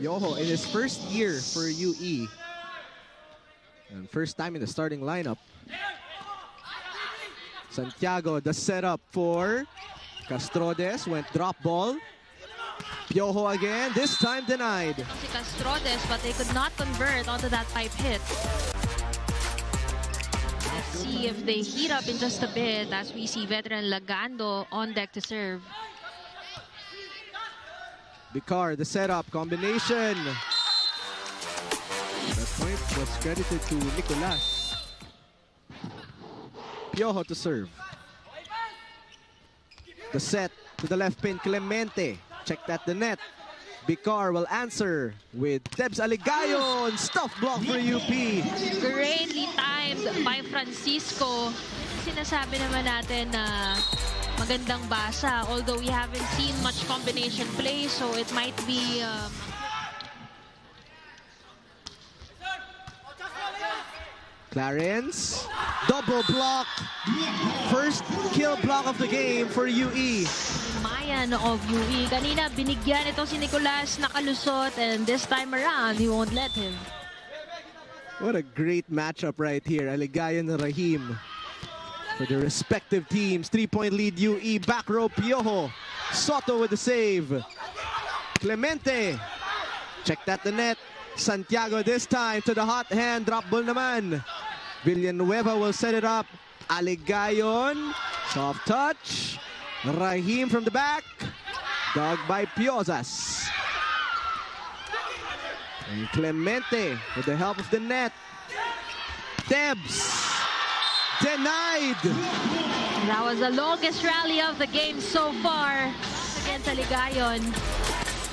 Piojo in his first year for UE. And first time in the starting lineup. Santiago, the setup for Castrodes, went drop ball. Piojo again, this time denied. Si Castrodes, but they could not convert onto that pipe hit. Let's see if they heat up in just a bit as we see veteran Lagando on deck to serve. Bicar, the setup, combination. That point was credited to Nicolas. Piojo to serve. The set to the left pin, Clemente. Checked at the net. Bicar will answer with Debs Aligayon. Stuff block for UP. Greatly timed by Francisco. Sinasabi naman natin na magandang basa. Although we haven't seen much combination play, so it might be... Clarence, double block. First kill block of the game for UE. Mayan of UE. Kanina binigyan ito si Nicolas, nakalusot, and this time around, he won't let him. What a great matchup right here. Aligayon and Rahim for their respective teams. 3-point lead UE. Back row Piojo. Soto with the save. Clemente. Checked at the net. Santiago this time to the hot hand. Drop ball naman. Villanueva will set it up. Aligayon. Soft touch. Rahim from the back. Dug by Piozas. And Clemente with the help of the net. Debs. Denied. That was the longest rally of the game so far against Aligayon.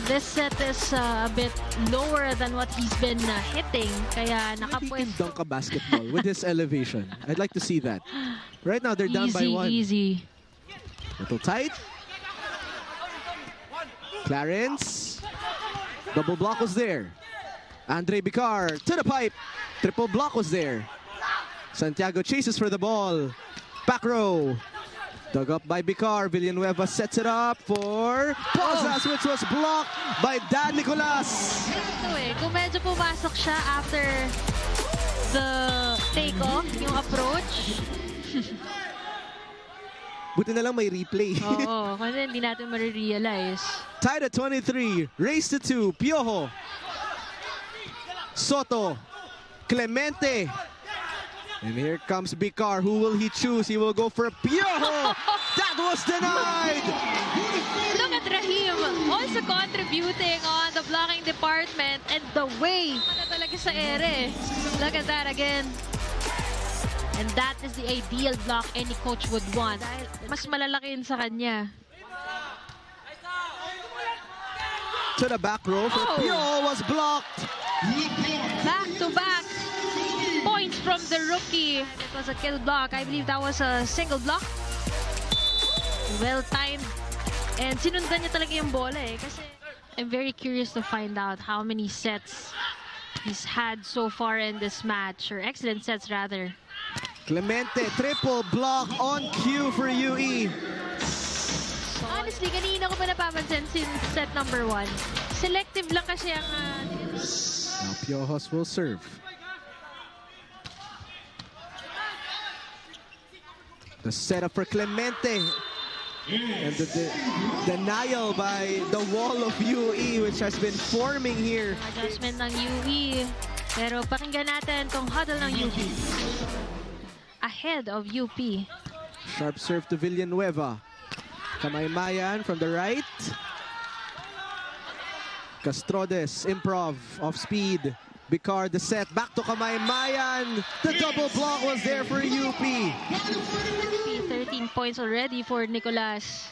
This set is a bit lower than what he's been hitting. Kaya Maybe he can dunk a basketball with his elevation. I'd like to see that. Right now, they're down by one. Easy. Little tight. Clarence. Double block was there. Andre Bicar to the pipe. Triple block was there. Santiago chases for the ball. Back row. Dug up by Bicar. Villanueva sets it up for Pozas, which was blocked by Dan Nicolas. Ito kung medyo pumasok siya after the take-off, yung approach. Buti na lang may replay. Oo, kasi hindi natin marirealize. Tied at 23. Race to 2. Piojo. Soto. Clemente. And here comes Bicar. Who will he choose? He will go for Piojo. That was denied. Look at Rahim also contributing on the blocking department and the way talaga sa ere. Look at that again. And that is the ideal block any coach would want. Dahil mas malalaki yun sa kanya. To the back row for Piojo was blocked. Back to back. Points from the rookie. It was a kill block. I believe that was a single block. Well timed. And sinundan niya talaga yung bola eh. Kasi I'm very curious to find out how many sets he's had so far in this match. Or excellent sets rather. Clemente, triple block on cue for UE. So, honestly, kanina ko pa napapansin since set number 1. Selective lang kasi ang... Now Piojos will serve. The setup for Clemente. And the denial by the wall of UE, which has been forming here. Adjustment ng UE. Pero pakinggan natin tong huddle ng UP. Ahead of UP. Sharp serve to Villanueva. Kamaymayan from the right. Castrodes, improv, off speed. Bicar, the set, back to Kamaymayan. The double block was there for UP. 13 points already for Nicolas.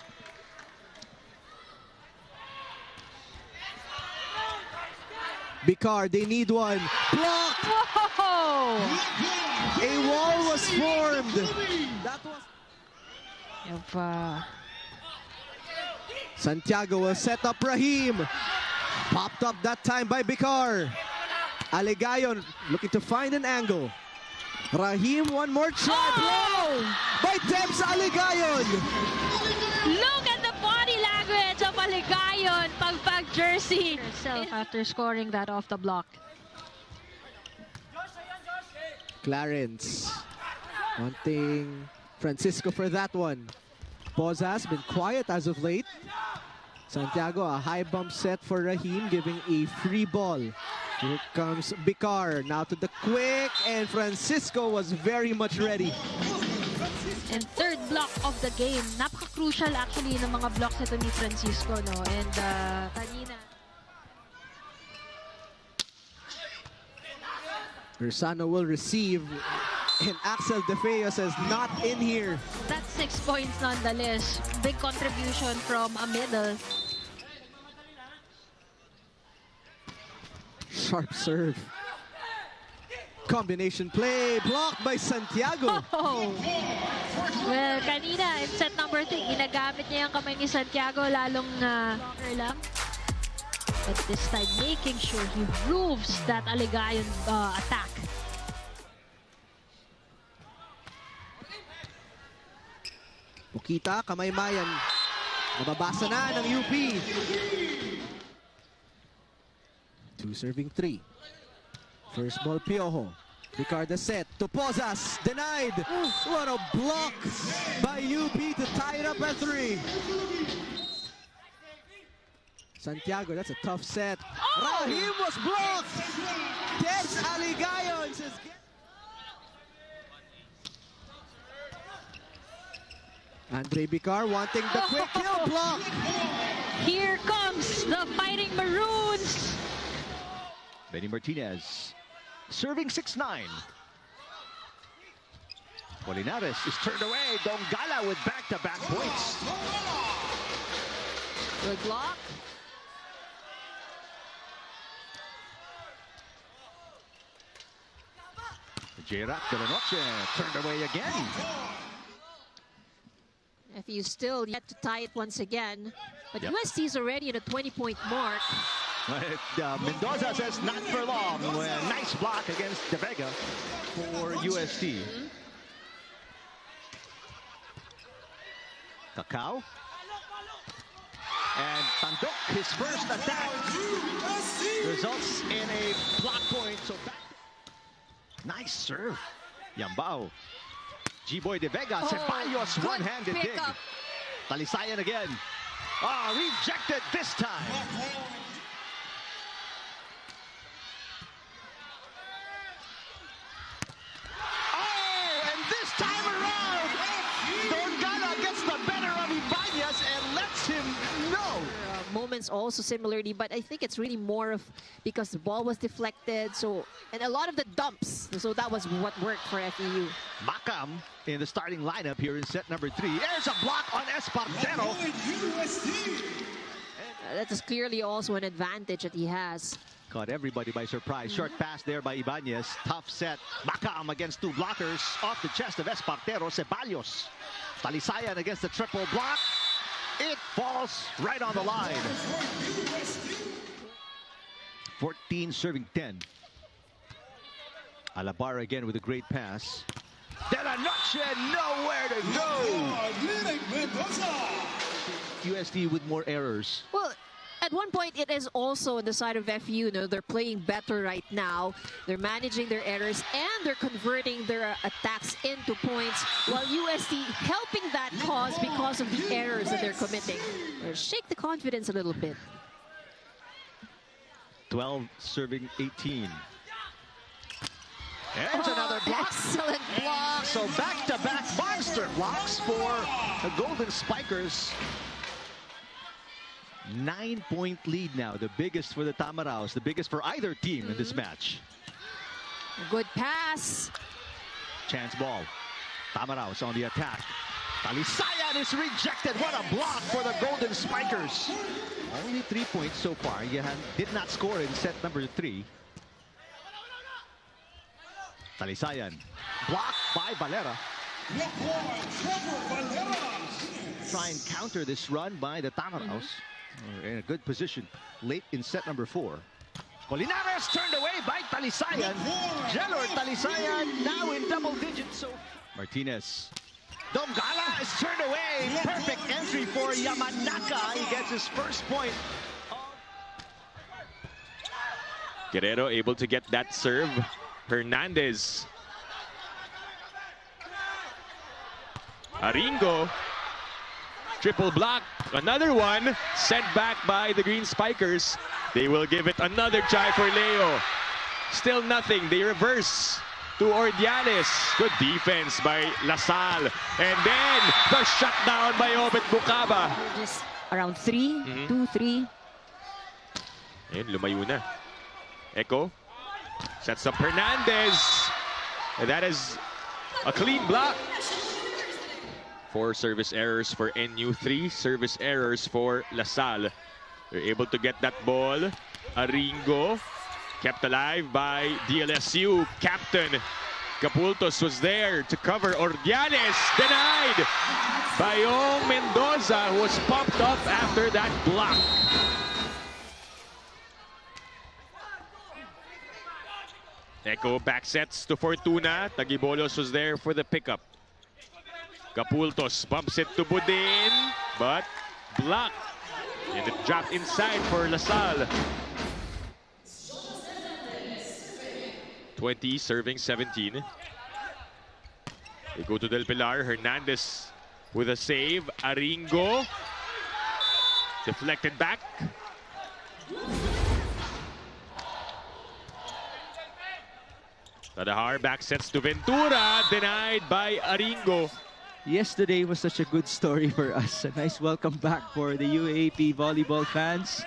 Bicar, they need one. Block! Whoa! A wall was formed. That was... Santiago will set up Rahim. Popped up that time by Bicar. Aligayon looking to find an angle. Rahim, one more try. Blow by Debs Aligayon. Look at the body language of Aligayon. Aligayon, pag jersey. Herself after scoring that off the block. Clarence wanting Francisco for that one. Pozas been quiet as of late. Santiago, a high bump set for Rahim, giving a free ball. Here comes Bicar, now to the quick, and Francisco was very much ready. And third block of the game. Napaka-crucial actually ng mga blocks ito ni Francisco, no? And kanina. Ursano will receive, and Axel De Feo says not in here. That's 6 points nonetheless. Big contribution from a middle. Sharp serve. Combination play, blocked by Santiago. Oh. Well, kanina in set number 3, ginagamit niya yung kamay ni Santiago, lalong blocker lang. But this time, making sure he roofs that Aligayon attack. Pukita, kamay-mayan. Mababasa na ng UP. 2 serving 3. First ball, Piojo. Ricardo set to Pozas. Denied. What a block by UP to tie it up at 3. Santiago, that's a tough set. Oh! Rahim was blocked. Gets Aligayon. Says, Andre Bicar wanting the quick kill block. Here comes the Fighting Maroons. Benny Martinez serving 6-9. Polinares is turned away. Dongala with back-to-back points. Good block. J-Rock de la Noche turned away again. FU still yet to tie it once again. But Yep. UST is already at a 20-point mark. But, Mendoza says not for long. Nice block against De Vega for UST. Cacao. And Tandok, his first attack, results in a block point. So back. Nice serve. Yambao. G-Boy De Vega. Ceballos, one-handed dig. pickup. Talisayan again. Rejected this time. And this time around, Dongala gets the better of Ibanez and lets him know. Moments also similarly, but I think it's really more of because the ball was deflected, and a lot of the dumps. So that was what worked for FEU. Macam in the starting lineup here in set number 3. There's a block on Espartero. That is clearly also an advantage that he has. Caught everybody by surprise. Short pass there by Ibanez. Tough set. Macam against 2 blockers. Off the chest of Espartero. Ceballos. Talisayan against the triple block. It falls right on the line. 14 serving 10. Alabar again with a great pass. De La Noche nowhere to go. USD with more errors. Well, at one point, it is also on the side of FU. You know, they're playing better right now. They're managing their errors and they're converting their attacks into points, while USD helping that cause because of the errors that they're committing. Shake the confidence a little bit. 12 serving 18. There's another block. Excellent block. So back-to-back monster blocks for the Golden Spikers. 9-point lead now, the biggest for the Tamaraos, the biggest for either team in this match. Good pass. Chance ball. Tamaraos on the attack. Talisayan is rejected. What a block for the Golden Spikers. Only 3 points so far. Did not score in set number 3. Talisayan. Blocked by Valera. Try and counter this run by the Tamaraos. In a good position late in set number 4. Colinares turned away by Talisayan. Jelor Talisayan now in double digits. So Martinez Dongala is turned away. Perfect entry for Yamanaka. He gets his first point. Guerrero able to get that serve. Hernandez. Aringo. Triple block. Another one. Sent back by the Green Spikers. They will give it another try for Leo. Still nothing. They reverse to Ordiales. Good defense by Lasal. And then the shutdown by Obet Bukaba. Just around 3, 2, 3. Ayun, lumayo na. Echo sets up Hernandez. And that is a clean block. 4 service errors for NU, 3 service errors for Lasal. They're able to get that ball. Aringo kept alive by DLSU. Captain Capultos was there to cover. Ordiales denied by Yong Mendoza, who was popped up after that block. Echo back sets to Fortuna. Tagibolos was there for the pickup. Capultos bumps it to Budin, but blocked. And it dropped inside for Lasal. 20 serving 17. They go to Del Pilar. Hernandez with a save. Aringo deflected back. Tadahar back sets to Ventura, denied by Aringo. Yesterday was such a good story for us. A nice welcome back for the UAP volleyball fans.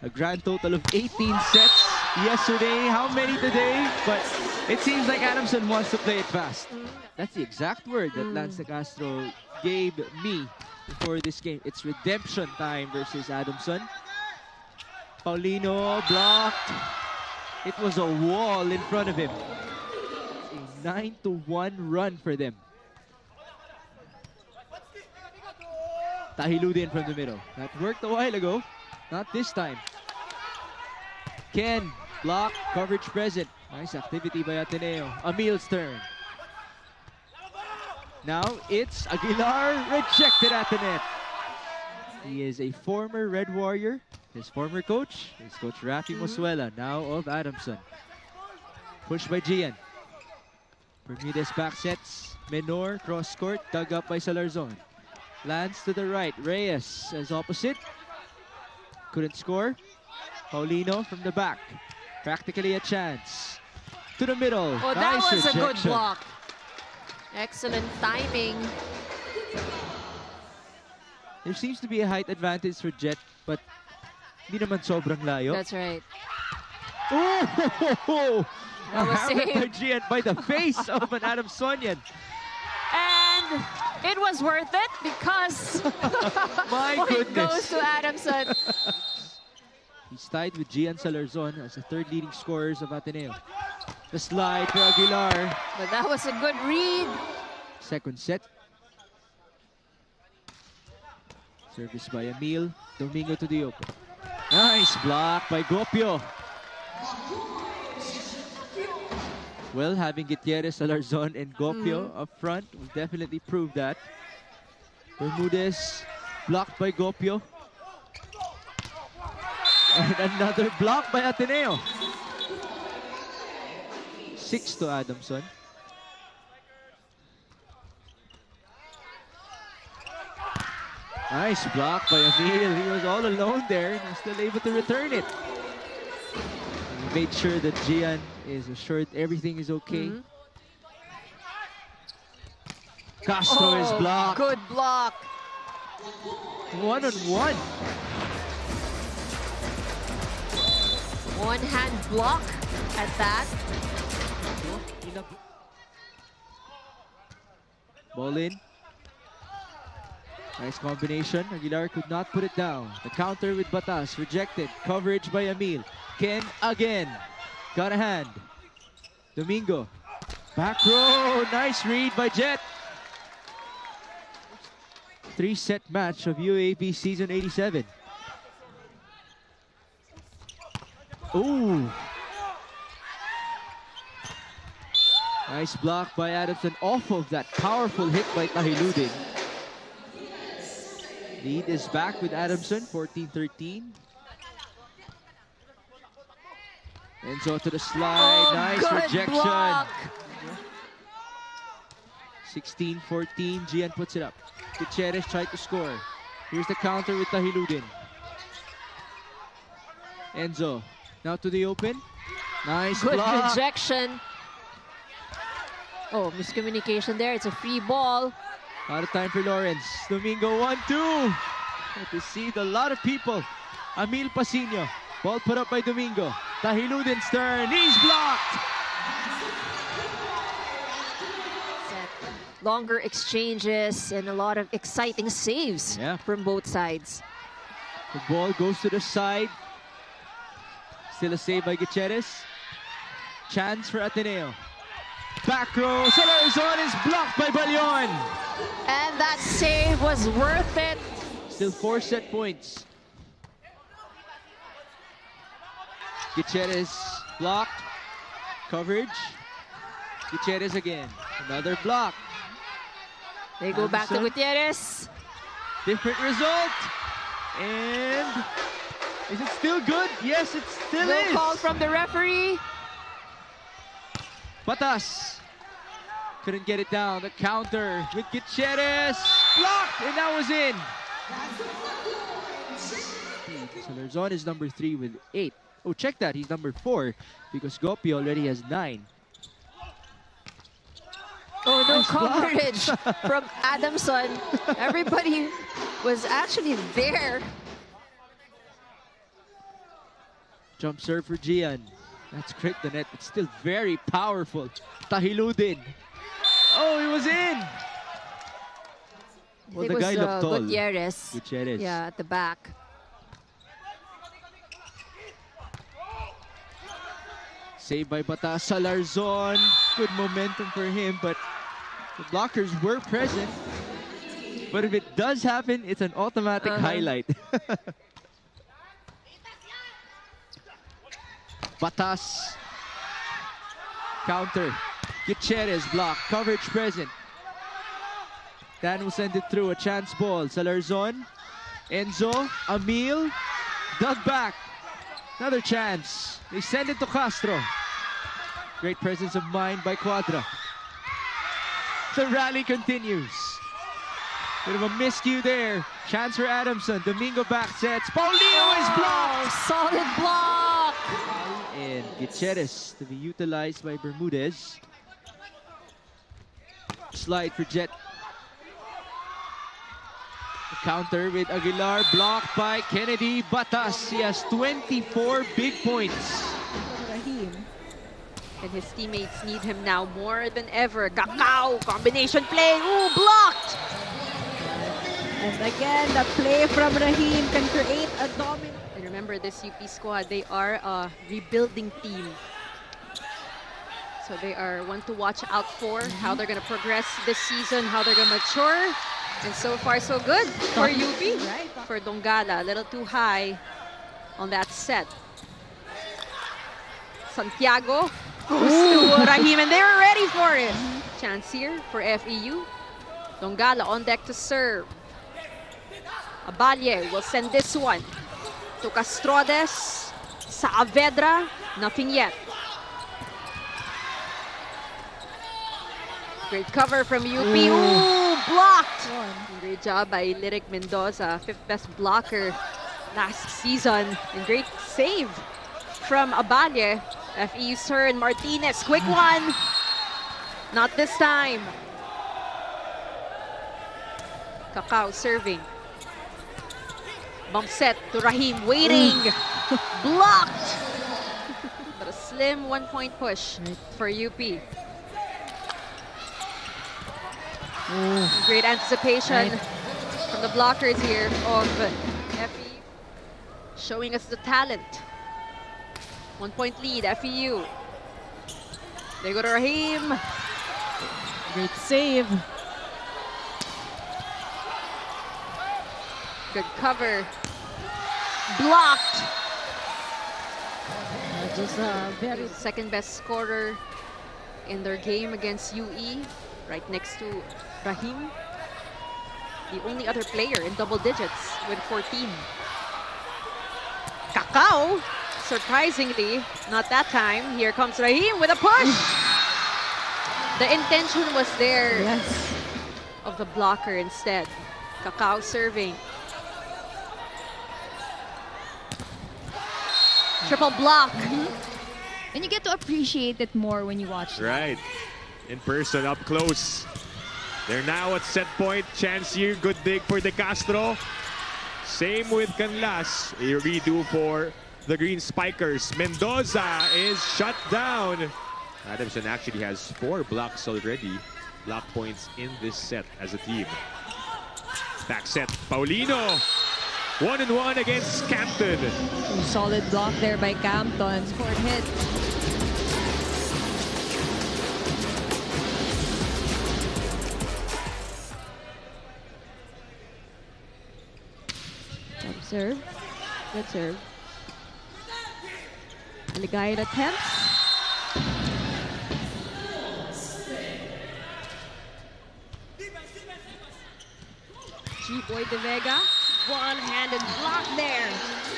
A grand total of 18 sets yesterday. How many today? But it seems like Adamson wants to play it fast. That's the exact word that Lance Castro gave me before this game. It's redemption time versus Adamson. Paulino blocked. It was a wall in front of him. A 9-1 run for them. Tahiludin from the middle. That worked a while ago. Not this time. Ken, block, coverage present. Nice activity by Ateneo. Emil's turn. Now it's Aguilar, rejected at the net. He is a former Red Warrior. His former coach is Coach Rafi Mosuela, now of Adamson. Pushed by Gian. Bermudez back sets. Menor, cross court, dug up by Salarzon. Lands to the right. Reyes as opposite. Couldn't score. Paulino from the back. Practically a chance. To the middle. Oh, that nice was rejection. a good block. Excellent timing. There seems to be a height advantage for Jet, but hindi naman sobrang layo. That's right. Oh! That was Hammered by saved. Gian by the face of an Adamsonian. And it was worth it because My point goodness. goes to Adamson. He's tied with Gian Salarzon as the third leading scorers of Ateneo. The slide for Aguilar. But that was a good read. Second set. Service by Emil. Domingo to the open. Nice block by Gopio. Well, having Gutierrez, Salarzon, and Gopio up front will definitely prove that. Bermudez blocked by Gopio. And another block by Ateneo. 6 to Adamson. Nice block by Emil. He was all alone there and was still able to return it. He made sure that Gian is assured everything is okay. Castro is blocked. Good block. 1-on-1. One-hand block at that. Ball in. Nice combination. Aguilar could not put it down. The counter with Batas. Rejected. Coverage by Emil. Ken again. Got a hand. Domingo. Back row. Nice read by Jet. 3-set match of UAP Season 87. Ooh. Nice block by Adamson off of that powerful hit by Tahiludin. Lead is back with Adamson, 14-13. Enzo to the slide, Oh, nice good rejection. block. 16-14, Gian puts it up. Gutierrez tried to score. Here's the counter with Tahiludin. Enzo, now to the open. Nice Good block. rejection. Oh, miscommunication there. It's a free ball. Out of time for Lawrence. Domingo 1-2. To see a lot of people. Amil Pasino. Ball put up by Domingo. Tahiludin's turn. He's blocked. Longer exchanges and a lot of exciting saves from both sides. The ball goes to the side. Still a save by Gutierrez. Chance for Ateneo. Back row. Salarzon is blocked by Balion. And that save was worth it. Still 4 set points. Gutierrez blocked. Coverage. Gutierrez again. Another block. They go back to Anderson. Gutierrez. Different result. And is it still good? Yes, it still No is. call from the referee. Batas couldn't get it down. The counter with Gutierrez. Blocked, and that was in. So Larzon is number 3 with 8. Oh, check that. He's number 4 because Gopi already has 9. Oh, no Nice block. coverage from Adamson. Everybody was actually there. Jump serve for Gian. That's crit the net, but still very powerful. Tahiludin. Oh, he was in. Well, It the was guy looked tall. Gutierrez. Gutierrez. Yeah, at the back. Saved by Batas. Salarzon. Good momentum for him, but the blockers were present. But if it does happen, it's an automatic highlight. Batas. Counter. Gutierrez block. Coverage present. Dan will send it through. A chance ball. Salarzon. Enzo. Amil. Dug back. Another chance. They send it to Castro. Great presence of mind by Quadra. The rally continues. Bit of a miscue there. Chance for Adamson. Domingo back sets. Paulino is blocked. Solid block. And Gutierrez to be utilized by Bermudez. Slide for Jet. The counter with Aguilar. Blocked by Kennedy Batas. He has 24 big points. Rahim. And his teammates need him now more than ever. Kakao, combination play. Ooh, blocked! And again, the play from Rahim can create a dominant. And remember, this UP squad, they are a rebuilding team. So they are one to watch out for, how they're going to progress this season, how they're going to mature. And so far, so good for UP. Right. For Dongala, a little too high on that set. Santiago goes to Rahim, and they were ready for it. Chance here for FEU. Dongala on deck to serve. Aballe will send this one to Castrodes. Saavedra, nothing yet. Great cover from UP. Ooh, blocked! Great job by Lyric Mendoza, 5th best blocker last season. And great save from Aballe. FEU's turn. Martinez, quick one. Not this time. Kakao serving. Bump set to Rahim, waiting. Blocked. But a slim 1-point push for UP. Great anticipation from the blockers here of FEU. Showing us the talent. 1-point lead, FEU. They go to Rahim. Great save. Good cover. Blocked. Just very Second best scorer in their game against UE, right next to Rahim. The only other player in double digits with 14. Kakao, surprisingly, not that time. Here comes Rahim with a push. The intention was there. Yes. Of the blocker instead. Kakao serving. Triple block. And you get to appreciate it more when you watch it. Right. In person, up close. They're now at set point. Chance here. Good dig for De Castro. Same with Canlas. A redo for the Green Spikers. Mendoza is shut down. Adamson actually has 4 blocks already. Block points in this set as a team. Back set. Paulino. 1-1 against Campton. Solid block there by Campton. Scored hit. Serve. Good serve. Ligaya attempts. G-Boy De Vega. One-handed block there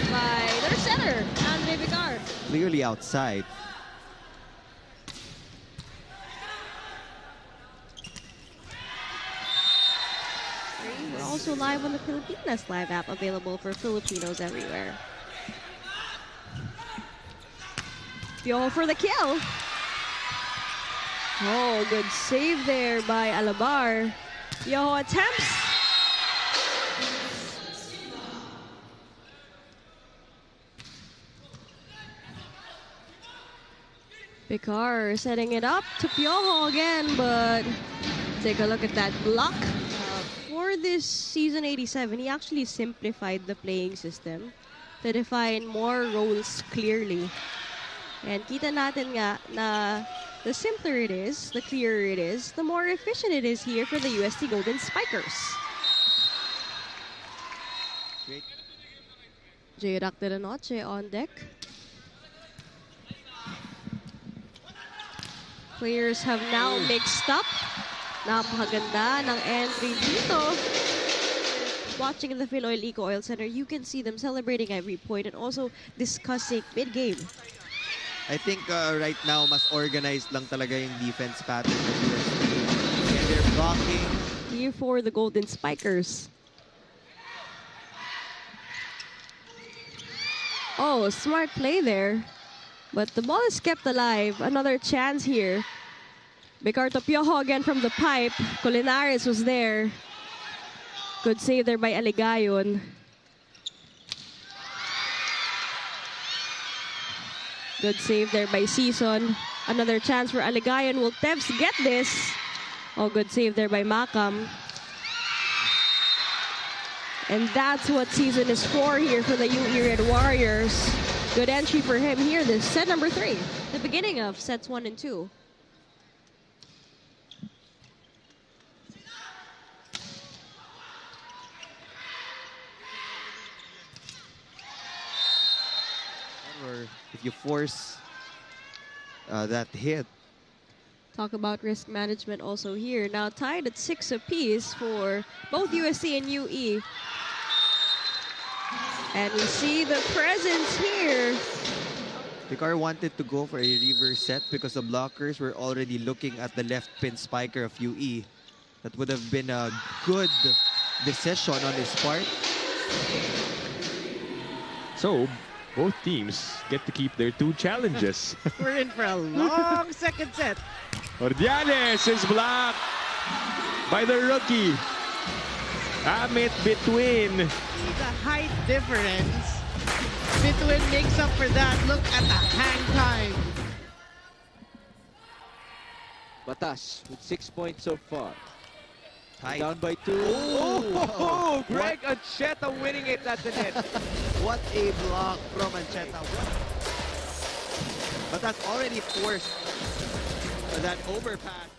by their center, Andre Vicar. Clearly outside. We're also live on the Pilipinas Live app, available for Filipinos everywhere. Piojo for the kill. Oh, good save there by Alabar. Piojo attempts. Vicar setting it up to Piojo again, but take a look at that block. For this season 87, he actually simplified the playing system to define more roles clearly. And kita natin nga na the simpler it is, the clearer it is, the more efficient it is here for the UST Golden Spikers. Great. J-Rock de la Noche on deck. Players have now mixed up. Napakaganda ng entry dito. Watching the Phil Oil Eco Oil Center, you can see them celebrating every point and also discussing mid-game. I think right now, mas organized lang talaga yung defense pattern ng UST. And they're blocking. Here for the Golden Spikers. Oh, smart play there. But the ball is kept alive. Another chance here. Bicarto Piojo again from the pipe. Colinares was there. Good save there by Aligayon. Good save there by Season. Another chance for Aligayon. Will Tevs get this? Oh, good save there by Macam. And that's what Season is for here for the UE Red Warriors. Good entry for him here. This set number 3. The beginning of sets 1 and 2. Or if you force that hit. Talk about risk management also here. Now tied at 6 apiece for both USC and UE. And we see the presence here. Vicar wanted to go for a reverse set because the blockers were already looking at the left pin spiker of UE. That would have been a good decision on his part. So, both teams get to keep their 2 challenges. We're in for a long second set. Ordiales is blocked by the rookie. Amit between. The height difference. Between makes up for that. Look at the hang time. Batas with 6 points so far. Tight. Down by 2. Oh, Greg Ancheta winning it at the net. What a block from Ancheta. But that's already forced that overpass.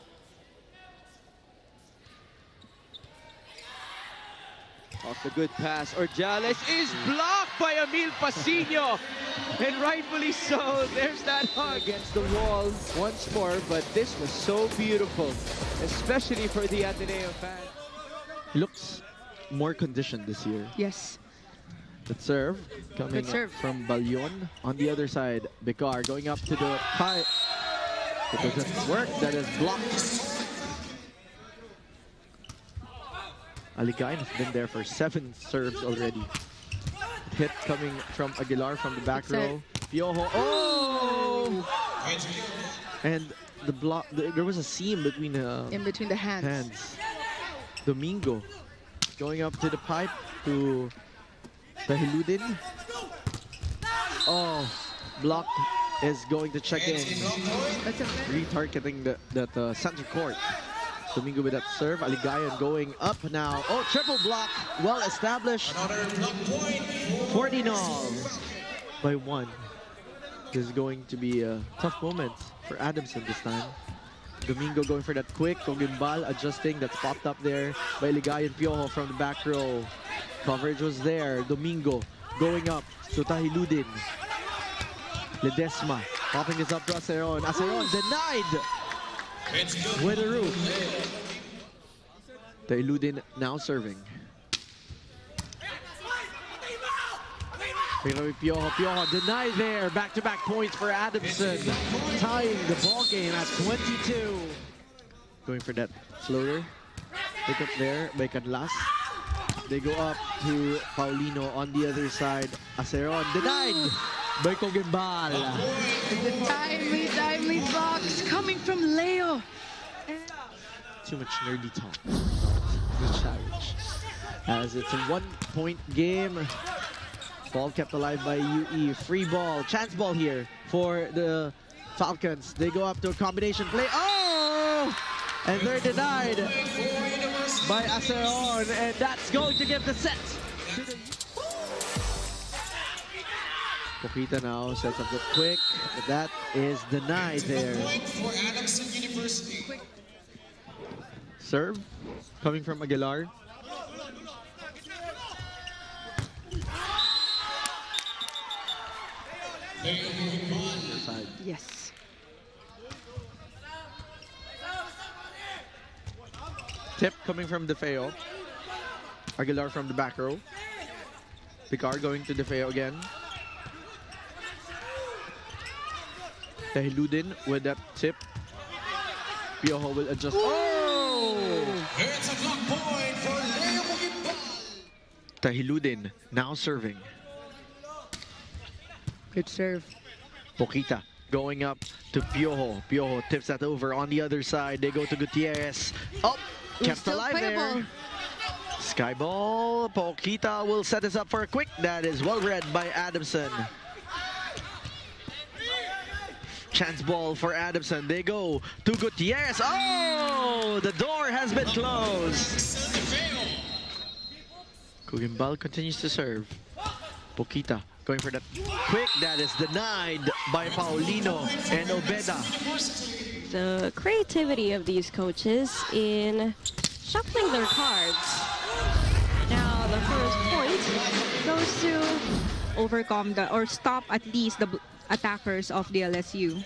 Off the good pass, Ordiales is blocked by Emil Pasino. And rightfully so. There's that hug. Against the wall once more, but this was so beautiful, especially for the Ateneo fans. He looks more conditioned this year. Yes. The serve coming Good serve. from Balyon. On the other side, Bekar going up to the pipe. It doesn't work. That is blocked. Aligayan has been there for 7 serves already. Hit coming from Aguilar from the back row. Piojo. Oh! And the block. There was a seam between In between the hands. Domingo going up to the pipe to Tahiludin. Oh, block is going to check in. That's a Retargeting that center court. Domingo with that serve. Aligayan going up now. Oh, triple block. Well established. 40-0 by 1. This is going to be a tough moment for Adamson this time. Domingo going for that quick. Cogimbal adjusting. That's popped up there by Aligayan. Piojo from the back row. Coverage was there. Domingo going up to Tahiludin. Ledesma popping this up to Aceron. Aceron denied with a roof. Tahiludin now serving. Piojo denied there. Back-to-back points for Adamson. Tying the ball game at 22. Going for that floater. Pick up there by Canlas. They go up to Paulino on the other side. Aceron denied by Cogimbal. The timely box coming from Leo. Too much nerdy talk. The challenge. As it's a 1-point game. Ball kept alive by UE. Free ball. Chance ball here for the Falcons. They go up to a combination play. Oh! And they're denied by Aceron. And that's going to give the set to the... Pokita now sets up the quick. But that is denied there. Serve coming from Aguilar. Yes. Tip coming from DeFeo. Aguilar from the back row. Picard going to DeFeo again. Tahiludin with that tip. Piojo will adjust. Oh! It's a block point for Leo. Tahiludin now serving. Good serve. Pokita going up to Piojo. Piojo tips that over on the other side. They go to Gutierrez. Oh, kept Still alive playable. there. Sky ball. Pokita will set us up for a quick. That is well read by Adamson. Chance ball for Adamson. They go to Gutierrez. Oh, the door has been closed. Cogimbal continues to serve. Pokita going for that quick. That is denied by Paulino and Obeda. The creativity of these coaches in shuffling their cards. Now the first point goes to Overcome the or stop at least the attackers of the LSU.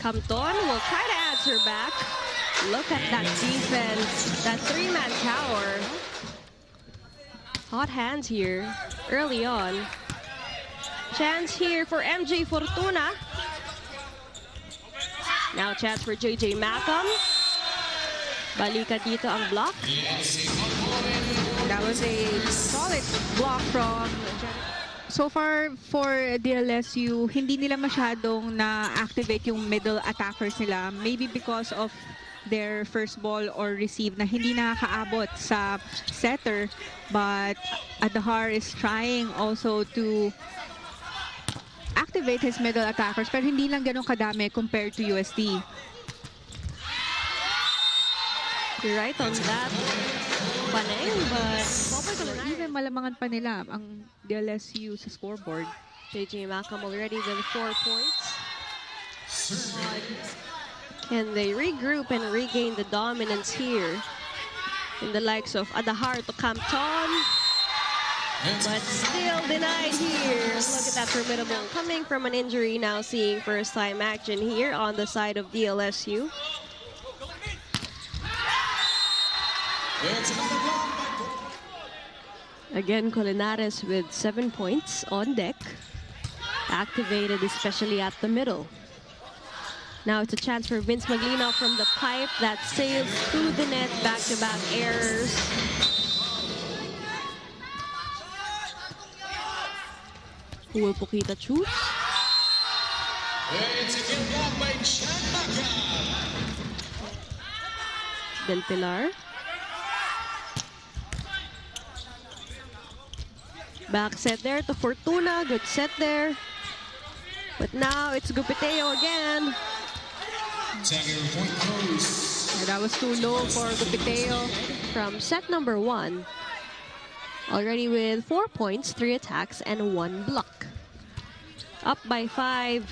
Campton will try to answer back. Look at that defense, that 3-man tower. Hot hands here early on. Chance here for MJ Fortuna. Now chance for JJ Macam. Balikan dito ang block. That was a solid block from... So far, for DLSU, hindi nila masyadong na-activate yung middle attackers nila. Maybe because of their first ball or receive na hindi nakakaabot sa setter. But Adahar is trying also to activate his middle attackers. Pero hindi lang ganun kadami compared to UST. You're right on that, Paneng, but even malamangan pa nila ang DLSU sa scoreboard. JJ Macam already with 4 points. Can they regroup and regain the dominance here? in the likes of Adahar to Campton. But still denied here. Look at that formidable. Coming from an injury, now seeing first-time action here on the side of DLSU. Again, Colinares with 7 points on deck. Activated especially at the middle. Now it's a chance for Vince Maglino from the pipe that sails through the net, back-to-back errors. Who will Pukita choose? Del Pilar. Back set there to Fortuna. Good set there. But now it's Gupiteo again. That was too low for Gupiteo. From set number 1. Already with 4 points, 3 attacks, and 1 block. Up by 5.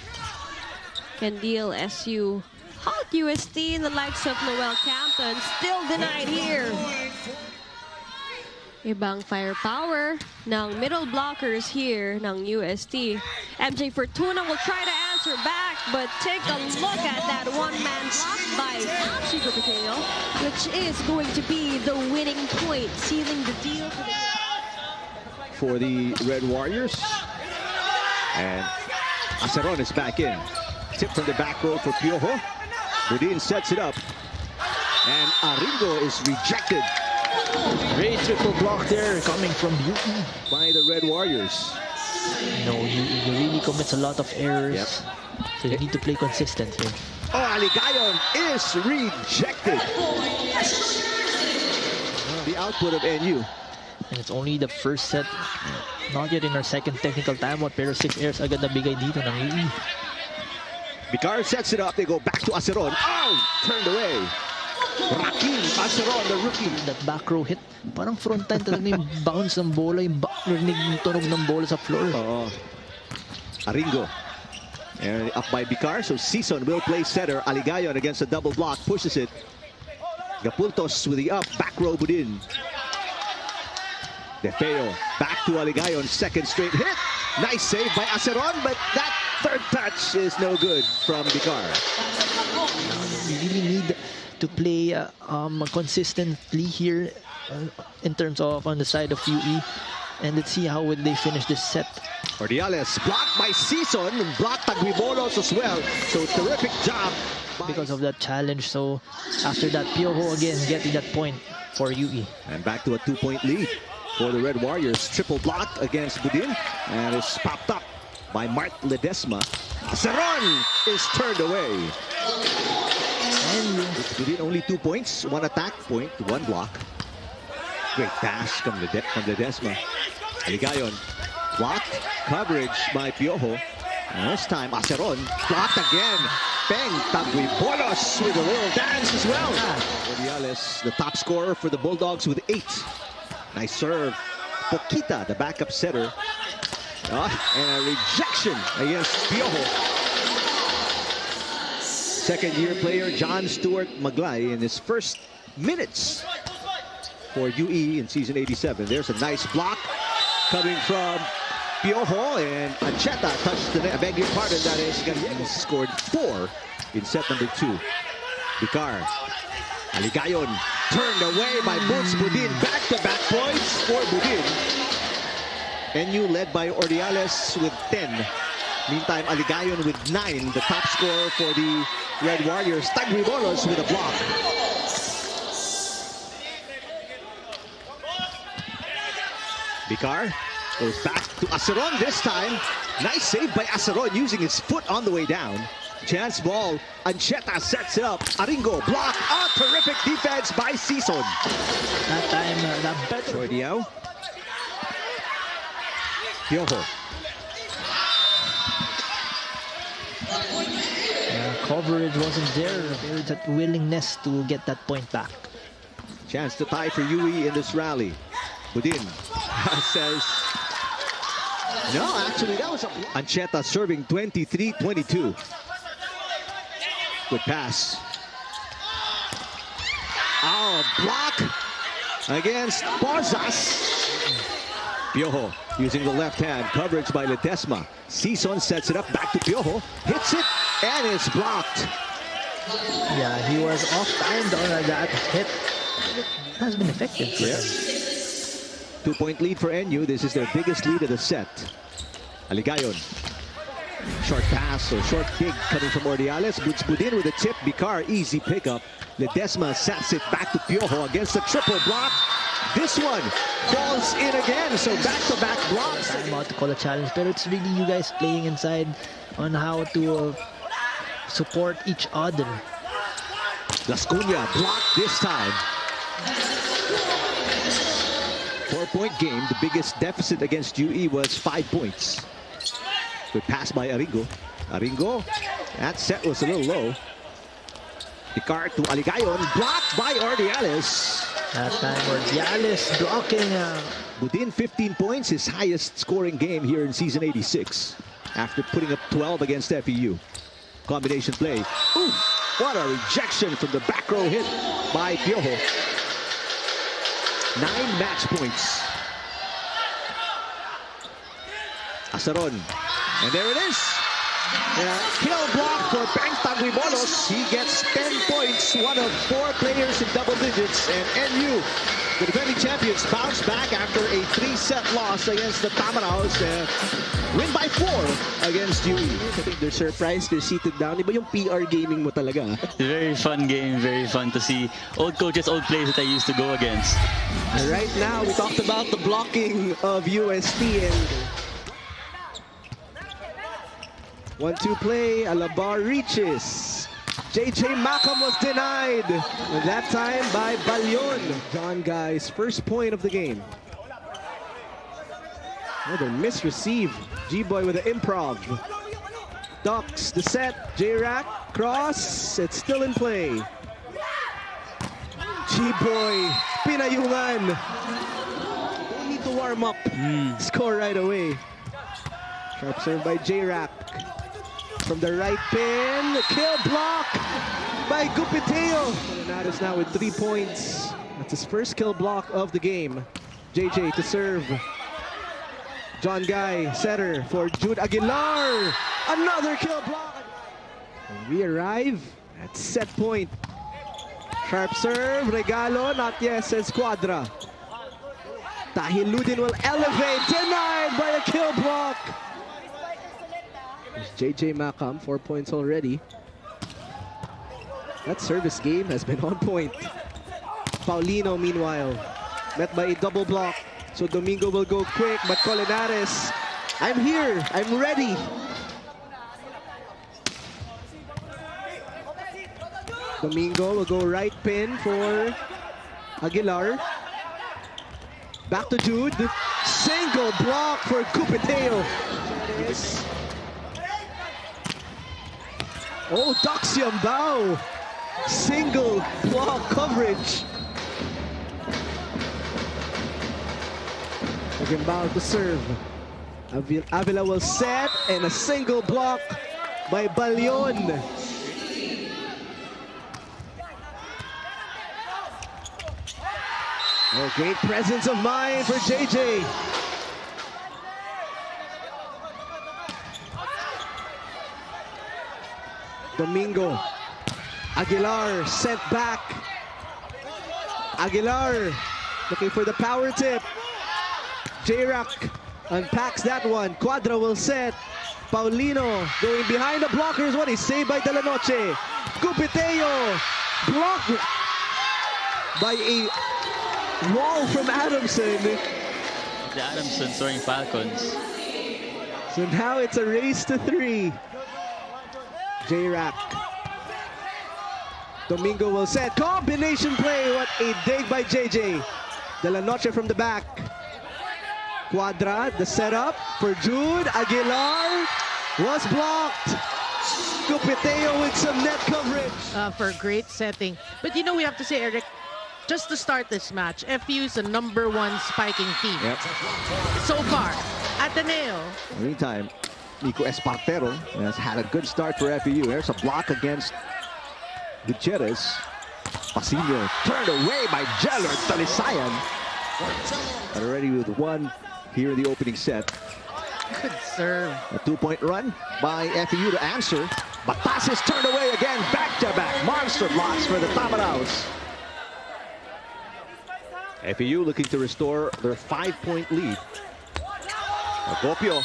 Can deal SU. Hot UST in the likes of Noel Campton. Still denied here. Ibang firepower ng middle blockers here ng UST. MJ Fortuna will try to answer back, but take a look at that one-man block by Chico Pequeño, which is going to be the winning point, sealing the deal for the Red Warriors. And Aceron is back in. Tip from the back row for Piojo. Budin sets it up. And Aringo is rejected. Great triple block there coming from UE by the Red Warriors. You really commits a lot of errors. Yep. So you need to play consistent here. Oh, Aligayon is rejected. The output of NU. And it's only the first set. Not yet in our second technical timeout, pero 6 errors agad na bigay dito ng UE. Bicar sets it up. They go back to Aceron. Oh! Turned away. Rakim Aceron, the rookie. That back row hit. Parang front time talaga yung bounce ng bola, yung narinig yung tunog ng bola sa floor. Aringo. And up by Bicar, so Sison will play center. Aligayon against a double block, pushes it. Gapultos with the up, back row Budin. De Feo, back to Aligayon, second straight hit. Nice save by Aceron, but that third touch is no good from Bicar. You really need to play consistently here in terms of on the side of UE. And let's see how will they finish this set. Ordiales blocked by Sison and blocked Taglibolos as well. So terrific job. Because of that challenge. So after that, Piojo again getting that point for UE. And back to a 2-point lead for the Red Warriors. Triple block against Budin. And it's popped up by Mart Ledesma. Aceron is turned away. And Budin only 2 points. 1 attack point, 1 block. Great pass from Ledesma. Aligayon. Blocked. Coverage by Piojo. And this time, Aceron blocked again. Peng Taglibolos with a little dance as well. Ordiales, the top scorer for the Bulldogs with 8. Nice serve. Pokita, the backup setter. And a rejection against Piojo. Second-year player John Stewart Maglay in his first minutes for UE in season 87. There's a nice block coming from Piojo, and Ancheta touched the net. I beg your pardon, that is. He scored 4 in set number 2. Bicar. Aligayon turned away by Boots Budin. Back-to-back points for Budin. NU led by Ordiales with 10. Meantime, Aligayon with 9. The top scorer for the Red Warriors. Taglibolos with a block. Bicar goes back to Aceron this time. Nice save by Aceron using his foot on the way down. Chance ball. Ancheta sets it up. Aringo block. Terrific defense by Sison. That time, that better. Jordiao. Piojo. Coverage wasn't there. There's that willingness to get that point back. Chance to tie for UE in this rally. Budin says, no, actually that was a... Ancheta serving 23-22. Good pass. Oh, block against Barzas. Piojo using the left hand. Coverage by Ledesma. Sison sets it up. Back to Piojo. Hits it. And it's blocked. Yeah, he was off timed on that hit. It has been effective for him. 2-point lead for NU. This is their biggest lead of the set. Aligayon. Short pass or short kick coming from Ordiales. Budin with a tip. Bicar, easy pickup. Ledesma sets it back to Piojo against the triple block. This one falls in again. So back-to-back blocks. I'm about to call a challenge, but it's really you guys playing inside on how to support each other. Lascuna blocked this time. 4-point game. The biggest deficit against UE was 5 points. Good pass by Aringo. Aringo. That set was a little low. Picard to Aligayon. Blocked by Ordiales. That time Ordiales blocking. Within 15 points, his highest scoring game here in season 86. After putting up 12 against FEU. Combination play. Ooh, what a rejection from the back row hit by Piojo. 9 match points. Asaron. And there it is. Kill block for Bangtang Rimolos. He gets 10 points. One of 4 players in double digits. And NU, the defending champions, bounce back after a 3-set loss against the Tamaraos. Win by 4 against UE. I think they're surprised. They're seated down. Iba yung PR gaming mo talaga. Very fun game. Very fun to see old coaches, old players that I used to go against. Right now, we talked about the blocking of UST. And 1-2 play. Alabar reaches. JJ Macam was denied. And that time by Balyon. John Guy's first point of the game. Another misreceive. G-Boy with the improv. Ducks the set. J-Rack. Cross. It's still in play. G-Boy. Pinayungan. Don't need to warm up. Score right away. Sharp serve by J-Rack. From the right pin. Kill block by Gupiteo. Leonardo's now with 3 points. That's his first kill block of the game. JJ to serve. John Guy, setter for Jude Aguilar. Another kill block. And we arrive at set point. Sharp serve, Regalo, not yet, says Quadra. Tahiludin will elevate, denied by a kill block. There's JJ Macam, 4 points already. That service game has been on point. Paulino, meanwhile, met by a double block. So Domingo will go quick, but Colinares, I'm here, I'm ready. Domingo will go right pin for Aguilar. Back to Jude. Single block for Cupiteo. Oh, Daxiam Bao. Single block coverage. Aguimbao to serve. Avila will set, and a single block by Balyon. Oh, great presence of mind for JJ. Domingo. Aguilar sent back. Aguilar looking for the power tip. J-Rock unpacks that one. Quadra will set. Paulino going behind the blockers. What is saved by De La Noche. Cupiteo blocked by a wall from Adamson. The Adamson throwing Falcons. So now it's a race to 3. J-Rack. Domingo will set. Combination play. What a dig by JJ. De La Noche from the back. Quadra, the setup for Jude. Aguilar was blocked. Cupiteo with some net coverage. For great setting. But you know, we have to say, Eric, just to start this match, FU is the #1 spiking team. Yep. So far, Ateneo. Meantime, Nico Espartero has had a good start for FEU. There's a block against Gutierrez. Pasino turned away by Jeller Talisayan. And already with one here in the opening set. Good serve. A 2-point run by FEU to answer. Batas is turned away again, back-to-back monster blocks for the Tamaraos. FEU looking to restore their 5-point lead. Acopio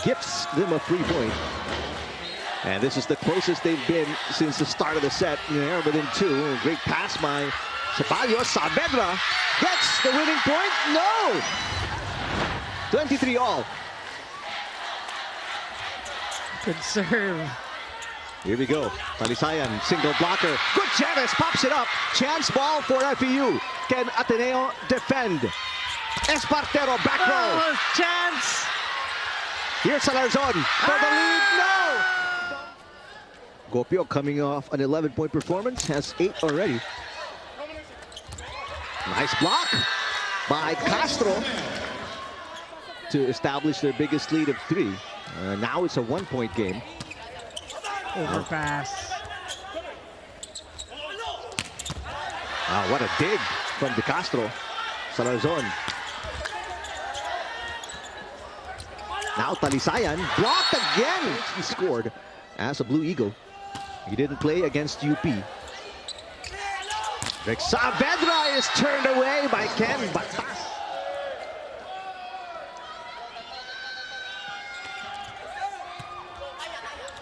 gifts them a 3-point. And this is the closest they've been since the start of the set. They're within 2. Great pass by Ceballos. Saavedra gets the winning point. No! 23 all. Good serve. Here we go. Talisayan, single blocker. Good chance, pops it up. Chance ball for FEU. Can Ateneo defend? Espartero back row. Oh, chance. Here's Salarzon for the lead. No! Gopio coming off an 11-point performance, has 8 already. Nice block by Castro to establish their biggest lead of 3. Now it's a 1-point game. Overpass. Wow, what a dig from De Castro. Salarzon. Now Talisayan blocked again. He scored as a Blue Eagle. He didn't play against UP. Rex Saavedra is turned away by Ken Batas.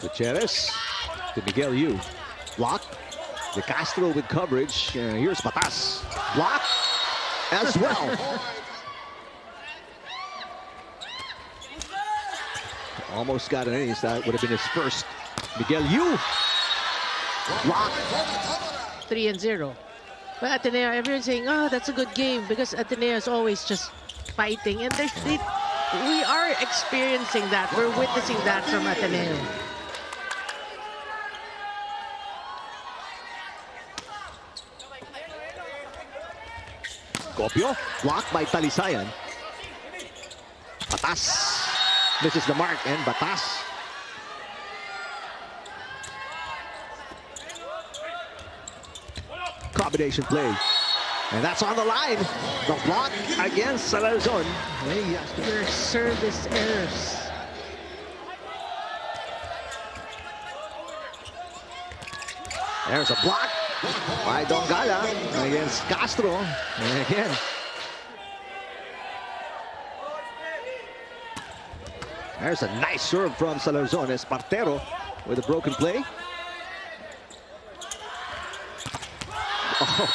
Gutierrez to Miguel Yu. Block. De Castro with coverage. Here's Batas. Block as well. Almost got an ace. That would have been his first. Miguel Yu. Block. 3-0. But Ateneo, everyone's saying, oh, that's a good game because Ateneo is always just fighting. And we are experiencing that. We're witnessing that from Ateneo. Copio, blocked by Talisayan. Batas misses the mark, and Batas. Combination play. And that's on the line. The block against Salarzon. Your service errors. There's a block by Dongala against Castro. And again. There's a nice serve from Salarzon. Espartero with a broken play. Oh.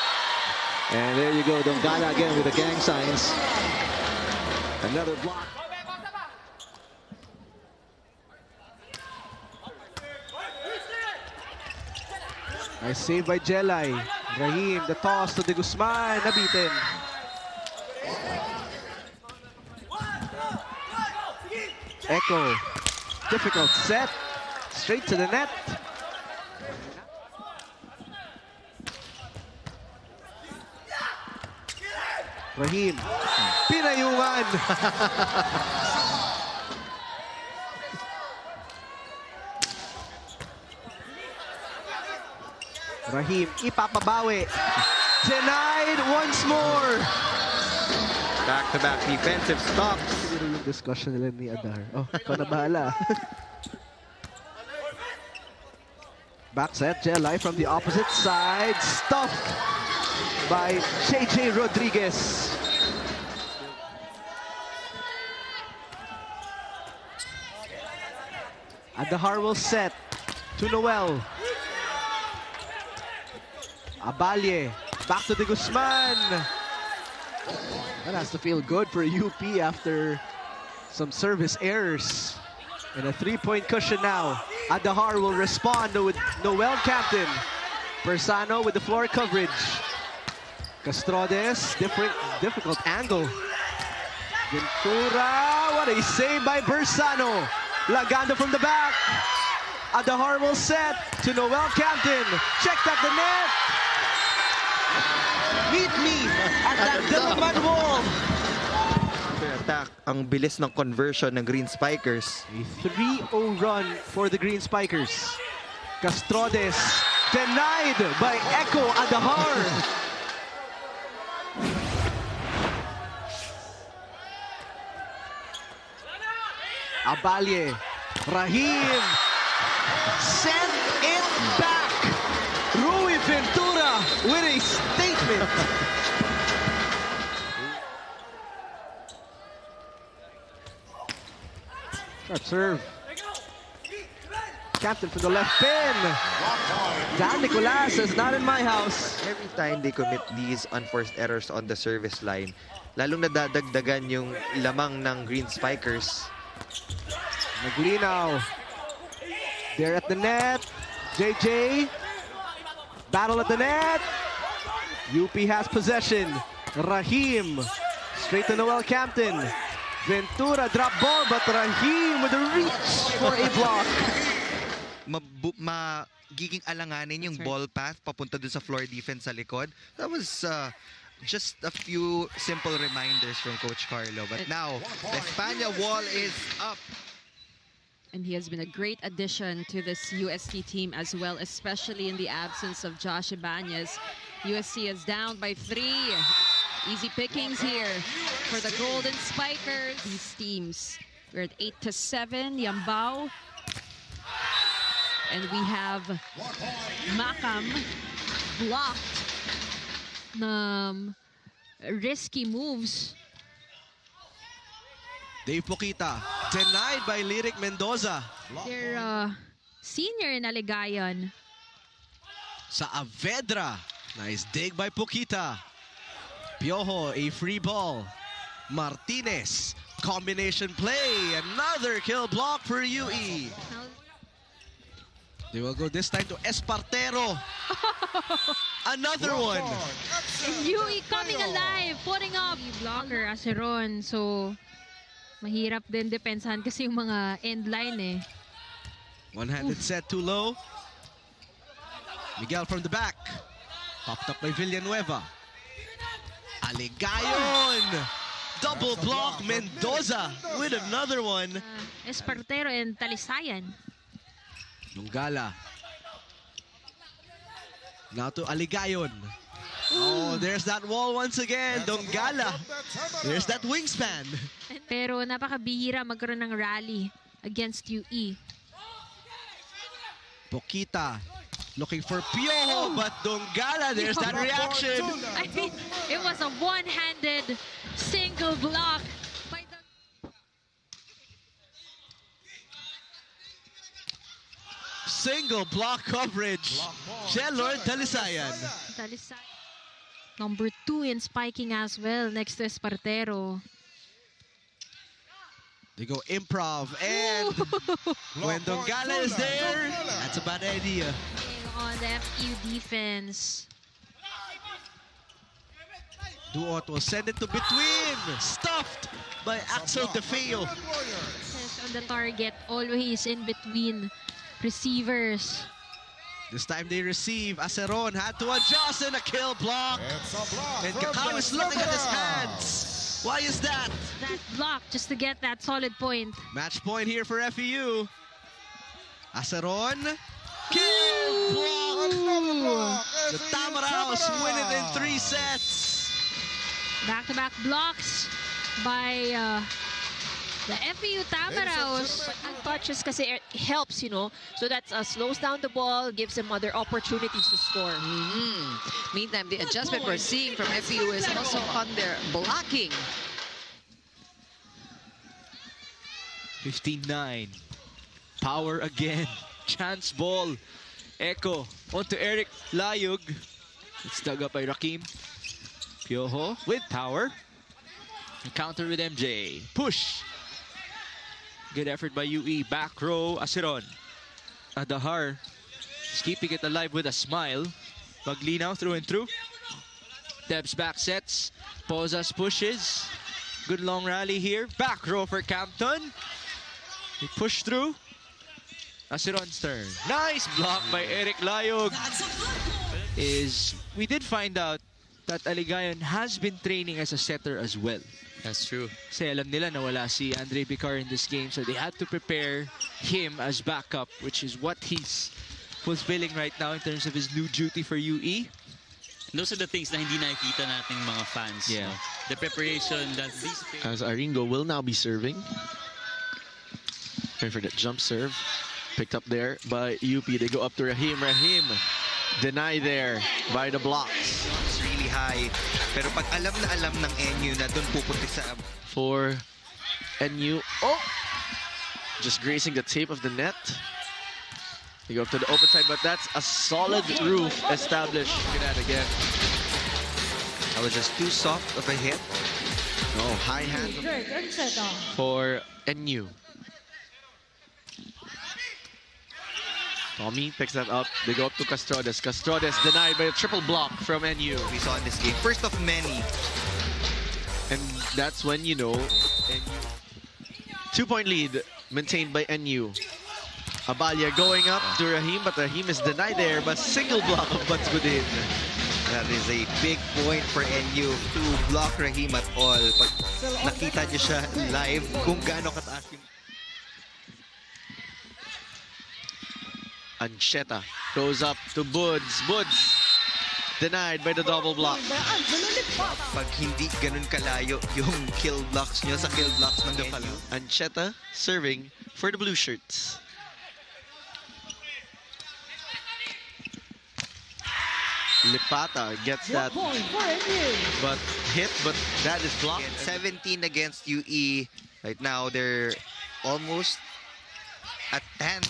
And there you go, Dongala again with the gang signs. Another block. Nice save by Jelay. Rahim, the toss to De Guzman, nabitin. Echo, difficult set, straight to the net. Rahim, pinayungan. Rahim, ipapabawi. Denied once more. Back-to-back defensive stops. Siguro yung discussion nila ni Adar. Oh, ikaw na bahala. Back set, Jelay from the opposite side. Stuffed by JJ Rodriguez. Adahar will set to Noel. Abalye, back to De Guzman. That has to feel good for UP after some service errors. And a 3-point cushion now. Adahar will respond with Noel captain. Persano with the floor coverage. Castrodes, difficult angle. Ventura, what a save by Persano. Lagando from the back. Adahar will set to Noel Campton. Checked at the net. Meet me at that Diliman wall. Attack, ang bilis ng conversion ng Green Spikers. A 3-0 run for the Green Spikers. Castrodes Denied by Echo Adahar. Abalye. Rahim. Sent it back. Rui Ventura with a statement. Sharp serve. Captain for the left pin. Dan Nicolas says, not in my house. Every time they commit these unforced errors on the service line, lalong nadadagdagan yung lamang ng Green Spikers. Maglinaw. There at the net. JJ. Battle at the net. UP has possession. Rahim. Straight to Noel Campton. Ventura drop ball, but Rahim with a reach for a block. Magiging alanganin yung ball path papunta dun sa floor defense sa likod. That was just a few simple reminders from Coach Carlo. But now, the España wall is up. And he has been a great addition to this UST team as well, especially in the absence of Josh Ibanez. UST is down by 3. Easy pickings here for the Golden Spikers. These teams, we're at 8-7, Yambao. And we have Makam blocked. Risky moves. Dave Pokita, denied by Lyric Mendoza. They're senior in Aligayon. Sa Avedra, nice dig by Pokita. Piojo, a free ball. Martinez, combination play. Another kill block for UE. They will go this time to Espartero. Another one. And UE coming alive, putting up blocker Aceron. So mahirap din depensahan kasi yung mga end line eh. One-handed set too low. Miguel from the back. Popped up by Villanueva. Aligayon. Double block Mendoza with another one. Espartero and Talisayan. Nunggala. Now to Aligayon. Oh, there's that wall once again. Donggala. There's that wingspan. Pero napakabihira magkaroon ng rally against UE. Pokita looking for Piojo, but Donggala, there's that reaction. I mean, it was a one-handed single block by the... Single block coverage. Lord Talisayan. Number 2 in spiking as well, next to Espartero. They go improv, and when Donggala is there, that's a bad idea. On the FU defense. Duot will send it to between. Stuffed by Axel DeFeo. On the target, always in between receivers. This time they receive. Aceron had to adjust and a kill block. And Kakao is looking at his hands. Why is that? That block just to get that solid point. Match point here for FEU. Aceron. Kill block. The Tamaraos win it in 3 sets. Back-to-back blocks by the FEU Tamaraos. Touches kasi helps, you know, so that slows down the ball, gives them other opportunities to score. Meantime, the adjustment we're seeing from FEU is also on their blocking. 15-9. Power again. Chance ball. Echo onto Eric Layug. It's dug up by Rakim. Piojo with power. Counter with MJ. Push. Good effort by UE. Back row, Aceron. Adahar is keeping it alive with a smile. Maglinaw through and through. Debs back sets. Pozas pushes. Good long rally here. Back row for Campton. He pushed through. Aceron's turn. Nice block by Eric Layog. We did find out that Aligayon has been training as a setter as well. That's true. Kasi alam nila na wala si Andre Bicar in this game, so they had to prepare him as backup, which is what he's fulfilling right now in terms of his new duty for UE. Those are the things na hindi nakikita nating mga fans. Yeah. No? The preparation that these As Aringo will now be serving. Going for that jump serve. Picked up there by UP. They go up to Rahim. Rahim deny there by the blocks. It's really high. Pero pag alam na alam ng NU na doon pupunti sa... For NU. Oh! Just grazing the tape of the net. They go up to the open side, but that's a solid roof established. Look at that again. That was just too soft of a hit. No, high hand for NU. Tommy picks that up. They go up to Castrodes. Castrodes denied by a triple block from NU. We saw in this game. First of many. And that's when you know NU. 2-point lead maintained by NU. Abalia going up to Rahim, but Rahim is denied there, but single block of Batsbudin. That is a big point for NU to block Rahim at all. Pag nakita niyo siya live, kung gaano kataas yung... Ancheta goes up to Buds. Buds denied by the double block. Pag hindi ganun kalayo yung kill blocks niyo sa kill blocks ng NU. Ancheta serving for the blue shirts. Lipata gets that, but hit, but that is blocked. 17 against UE. Right now, they're almost at 10.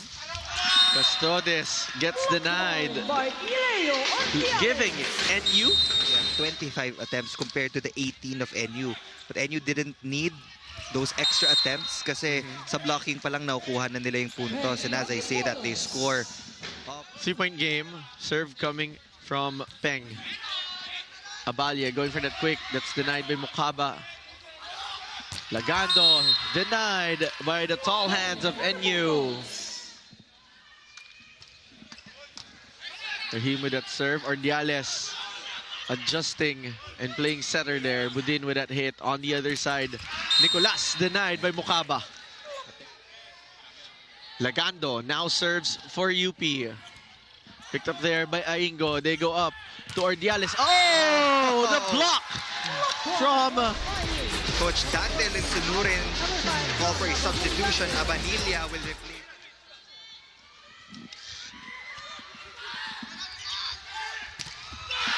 Castrodes gets denied, giving NU 25 attempts compared to the 18 of NU. But NU didn't need those extra attempts kasi sa blocking pa lang nakukuha na nila yung puntos. And as I say that, they score. 3-point game, serve coming from Peng. Abalia going for that quick. That's denied by Mukaba. Lagando denied by the tall hands of NU. Rahim with that serve. Ordiales adjusting and playing center there. Budin with that hit on the other side. Nicolas denied by Mukaba. Lagando now serves for UP. Picked up there by Aingo. They go up to Ordiales. Oh, the block from Coach Dante Linsunurin call for a substitution. Abanilla will replace.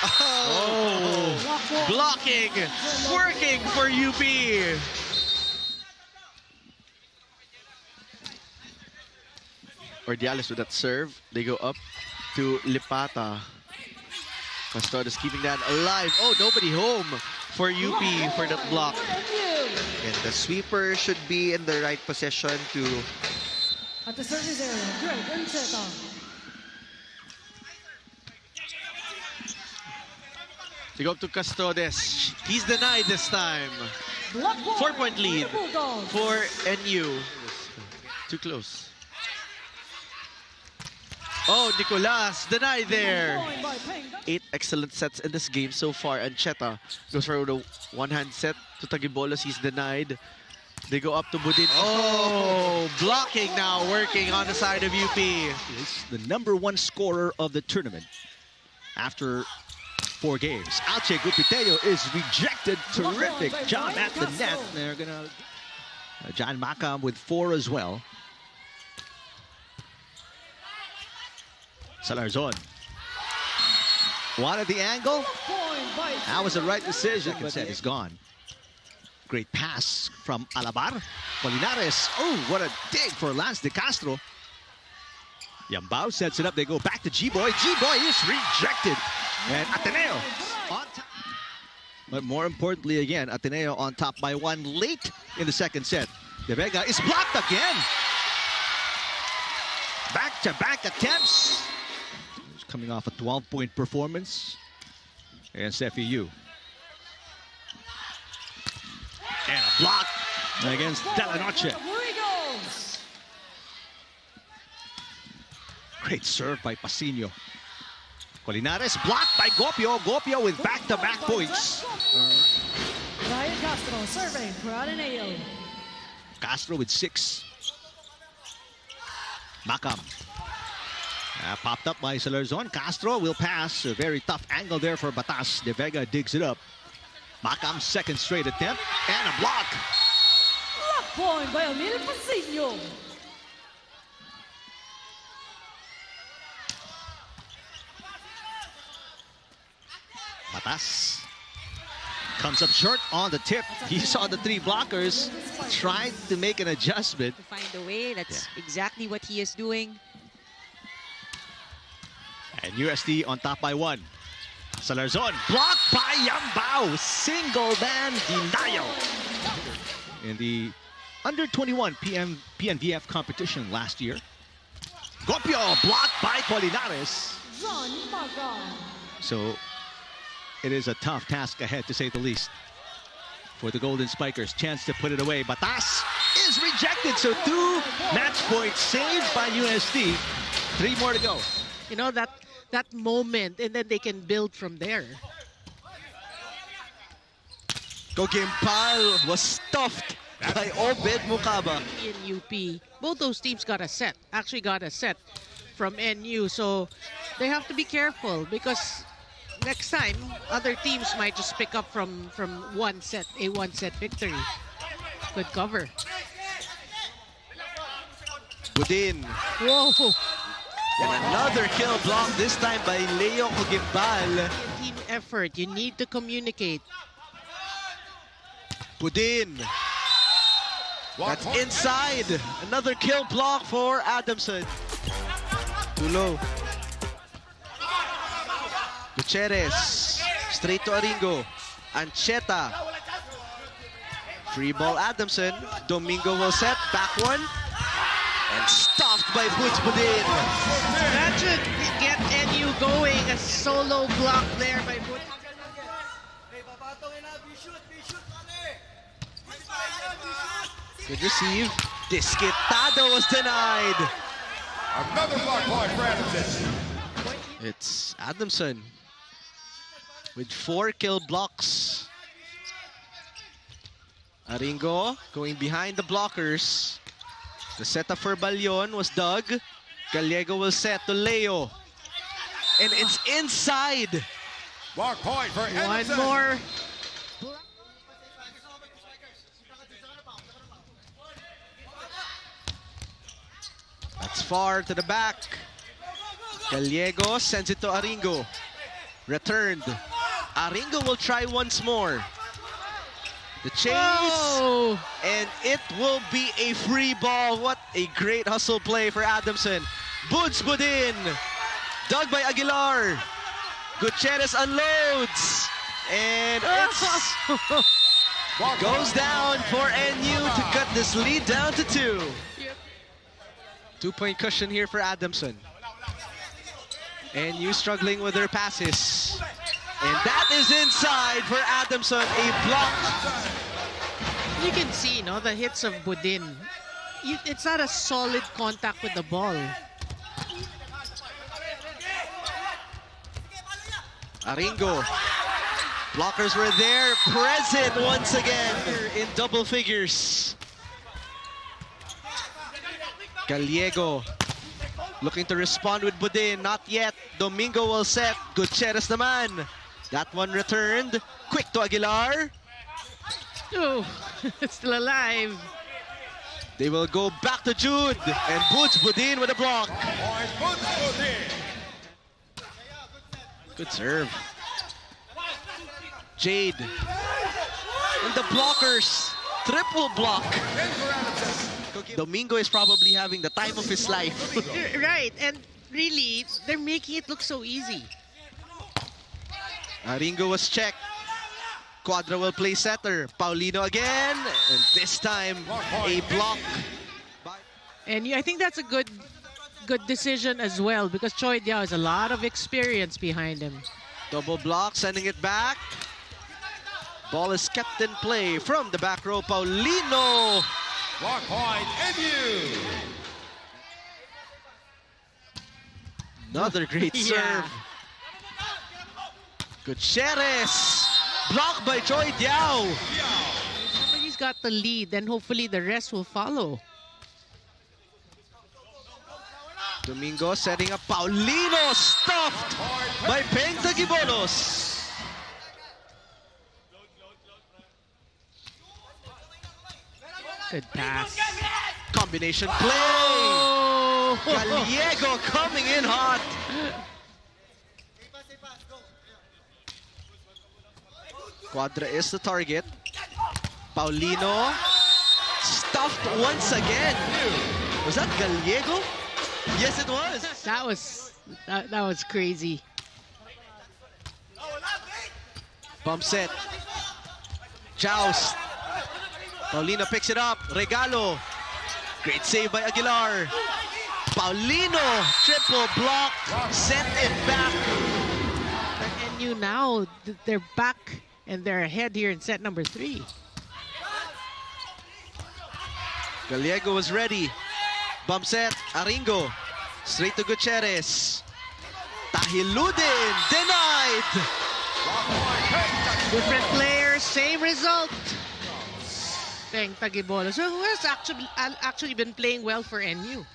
Oh, blocking, working for UP. Ordiales with that serve. They go up to Lipata. Castrodes keeping that alive. Oh, nobody home for UP for that block. And the sweeper should be in the right position to... At the service area, Greg Ancheta. They go up to Castrodes. He's denied this time. 4-point lead for NU. Too close. Oh, Nicolas denied there. 8 excellent sets in this game so far. Ancheta goes for the one-hand set to Tagibolos. He's denied. They go up to Budin. Oh, blocking now, working on the side of UP. Is the #1 scorer of the tournament after 4 games. Alche Gupiteo is rejected. Terrific job at the net. They're gonna John Makam with 4 as well. Salarzon wanted the angle. That was the right decision, but that is gone. Great pass from Alabar. Colinares. Oh, what a dig for Lance De Castro. Yambao sets it up. They go back to G-Boy. G-Boy is rejected. And Ateneo on top. But more importantly, again, Ateneo on top by 1 late in the second set. De Vega is blocked again. Back-to-back attempts. He's coming off a 12-point performance against FEU. And a block against De La Noche. Great serve by Pasino. Colinares blocked by Gopio. Gopio with back-to-back points. Ryan Castro serving for Ateneo. Castro with 6. Makam. Popped up by Salarzon. Castro will pass. A very tough angle there for Batas. De Vega digs it up. Macam's second straight attempt. And a block. Block point by Emil Pasino. Batas comes up short on the tip. He saw the three blockers. Tried to make an adjustment. To find a way. That's exactly what he is doing. And UST on top by 1. Salarzon blocked by Yambao. Single man denial. In the under 21 PNVF competition last year. Gopio blocked by Colinares. So it is a tough task ahead, to say the least, for the Golden Spikers. Chance to put it away. Batas is rejected. So 2 match points saved by UST. 3 more to go. You know, that moment, and then they can build from there. Gogimpal was stuffed by Obed Mukaba. In UP, both those teams got a set. Actually got a set from NU. So they have to be careful, because next time other teams might just pick up from one set, a one-set victory. Good cover. Budin. Whoa. And another kill block, this time by Leo Gogimpal. Team effort. You need to communicate. Budin. That's inside. Another kill block for Adamson. Too low. Gutierrez. Straight to Aringo. Ancheta. Free ball Adamson. Domingo will set. Back one. And stuffed by Boots Budin. That should get NU going. A solo block there by Boots. Good receive. Disquitado was denied. Another block point for Adamson. It's Adamson with 4 kill blocks. Aringo going behind the blockers. The setup for Balyon was Doug. Gallego will set to Leo. And it's inside. Block point for Adamson. One more. That's far to the back. Gallego sends it to Aringo. Returned. Aringo will try once more. The chase. Oh. And it will be a free ball. What a great hustle play for Adamson. Boots Budin. Dug by Aguilar. Gutierrez unloads. And it's goes down for NU to cut this lead down to 2. 2-point cushion here for Adamson. NU struggling with their passes. And that is inside for Adamson, a block. You can see, you know, the hits of Budin. It's not a solid contact with the ball. Aringo. Blockers were there, present once again in double figures. Gallego looking to respond with Budin, not yet. Domingo will set. Gutierrez naman. That one returned. Quick to Aguilar. Oh, it's still alive. They will go back to Jude. And Boots Budin with a block. Good serve. Jade. And the blockers. Triple block. Domingo is probably having the time of his life. Right, and really, they're making it look so easy. Aringo was checked. Quadra will play setter. Paulino again, and this time a block. And I think that's a good decision as well, because Choi Diao has a lot of experience behind him. Double block, sending it back. Ball is kept in play from the back row. Paulino. Block point, NU. Another great serve. Gutierrez. Blocked by Choi Diao. Somebody's got the lead, then hopefully the rest will follow. Domingo setting up Paulino, stuffed by Peng Tagibolos. Good pass. Combination play. Oh! Gallego coming in hot. Quadra is the target. Paulino stuffed once again. Was that Gallego? Yes, it was. That was crazy. Bump set. Joust. Paulino picks it up. Regalo. Great save by Aguilar. Paulino, triple block, sent it back. And you now, they're back and they're ahead here in set number 3. Gallego was ready. Bump set, Aringo. Straight to Gutierrez. Tahiludin, denied. Different players, same result. Peng Tagibolos, who has actually been playing well for NU.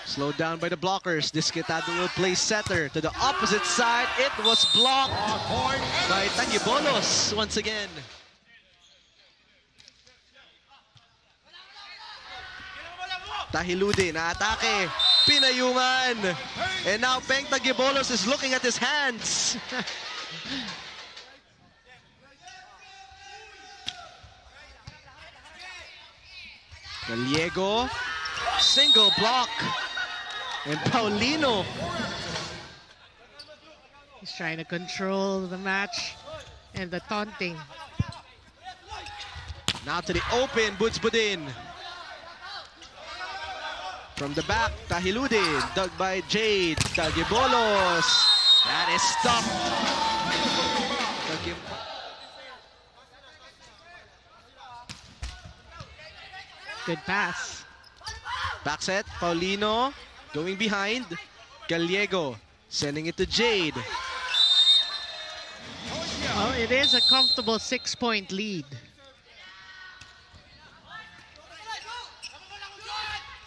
Slowed down by the blockers. Disquitado will play setter to the opposite side. It was blocked by Tagibolos once again. Tahiludin, atake. Pinayungan. And now Peng Tagibolos is looking at his hands. Gallego, single block. And Paulino. He's trying to control the match and the taunting. Now to the open, Budsbudin. From the back, Tahiludin, dug by Jade. Tagibolos. That is stopped. Good pass. Back set, Paulino going behind. Gallego sending it to Jade. Well, it is a comfortable 6-point lead.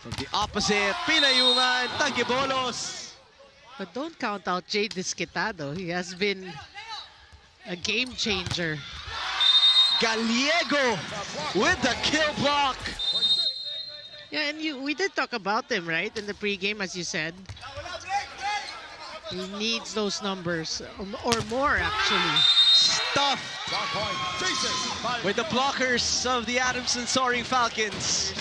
From the opposite, Pinayungan, Tagibolos. But don't count out Jade Disquitado. He has been a game changer. Gallego with the kill block. Yeah, and we did talk about him, right, in the pregame, as you said. He needs those numbers, or more, actually. Stuffed with the blockers of the Adamson Soaring Falcons.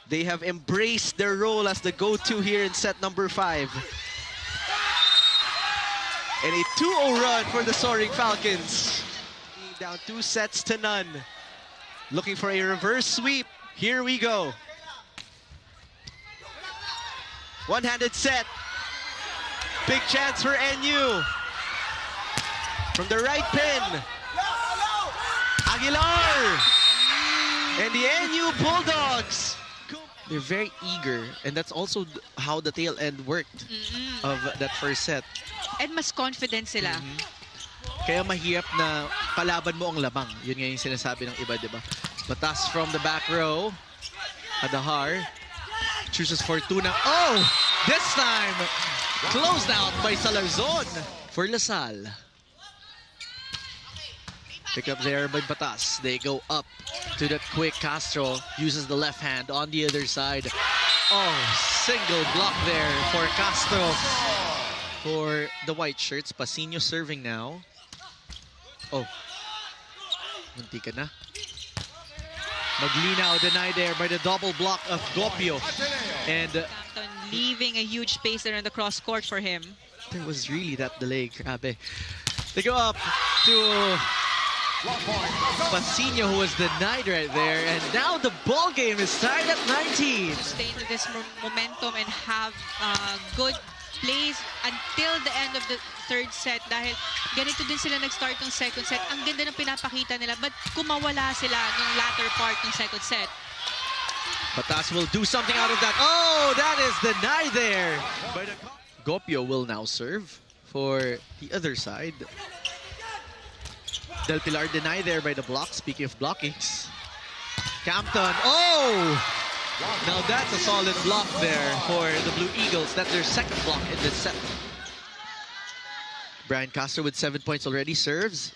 They have embraced their role as the go-to here in set number 5. And a 2-0 run for the Soaring Falcons. Down 2-0. Looking for a reverse sweep. Here we go. One-handed set. Big chance for NU. From the right pin. Aguilar. And the NU Bulldogs. They're very eager, and that's also how the tail end worked of that first set. And mas confident sila. Kaya mahirap na palaban mo ang lamang. Yun nga yung sinasabi ng iba, di ba? Batas from the back row. Adahar chooses Fortuna. Oh! This time, closed out by Salarzon for Lasal. Pick up there by Batas. They go up to that quick. Castro uses the left hand on the other side. Oh, single block there for Castro. For the white shirts, Pasino serving now. Oh, munti ka na. Maglinaw denied there by the double block of Gopio. And leaving a huge space there in the cross court for him. There was really that delay, grabe. They go up to Pasino, who was denied right there, and now the ball game is tied at 19. Stay into this momentum and have good plays until the end of the third set dahil ganito din sila nag-start ng second set. Ang ganda ng pinapakita nila, but kumawala sila nung latter part ng second set. Batas will do something out of that. Oh, that is denied there. Gopio will now serve for the other side. Del Pilar denied there by the block. Speaking of blockings. Campton. Oh! Now that's a solid block there for the Blue Eagles. That's their second block in this set. Brian Castro with 7 points already. Serves.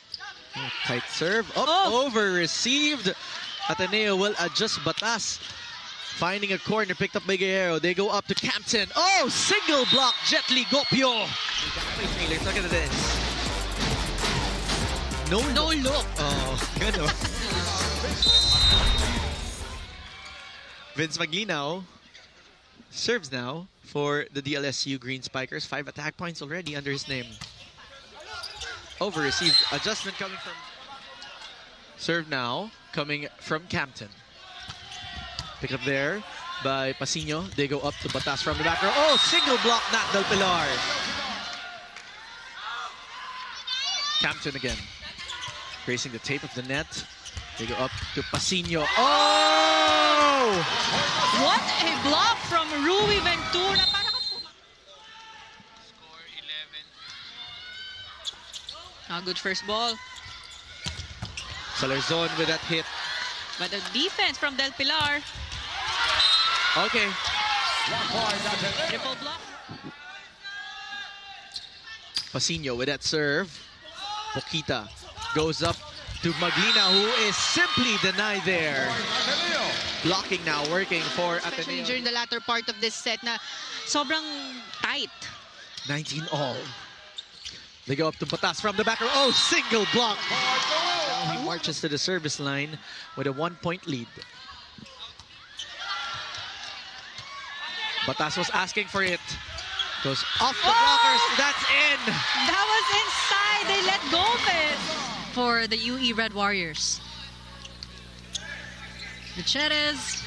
Tight serve. Over received. Ateneo will adjust Batas. Finding a corner, picked up by Guerrero. They go up to Campton. Oh, single block, Jetli Gopio. Look at this. No look. Oh, gano. Vince Maglinaw serves now for the DLSU Green Spikers. 5 attack points already under his name. Over received. Adjustment coming from... Serve now coming from Campton. Pick up there by Pasino. They go up to Batas from the back row. Oh, single block, Nat Del Pilar. Campton again. Racing the tape of the net. They go up to Pasino. Oh! What a block from Rui Ventura. Good first ball. Salarzon with that hit. But the defense from Del Pilar. Okay. Triple block. Pasino with that serve. Poquita goes up to Maglina, who is simply denied there. Blocking now, working for Especially Ateneo. during the latter part of this set na sobrang tight. 19 all. They go up to Batas from the back row. Oh, single block. Now he marches to the service line with a 1-point lead. Batas was asking for it. Goes off the blockers. That's in. That was inside. They let go of it. For the UE Red Warriors. Gutierrez.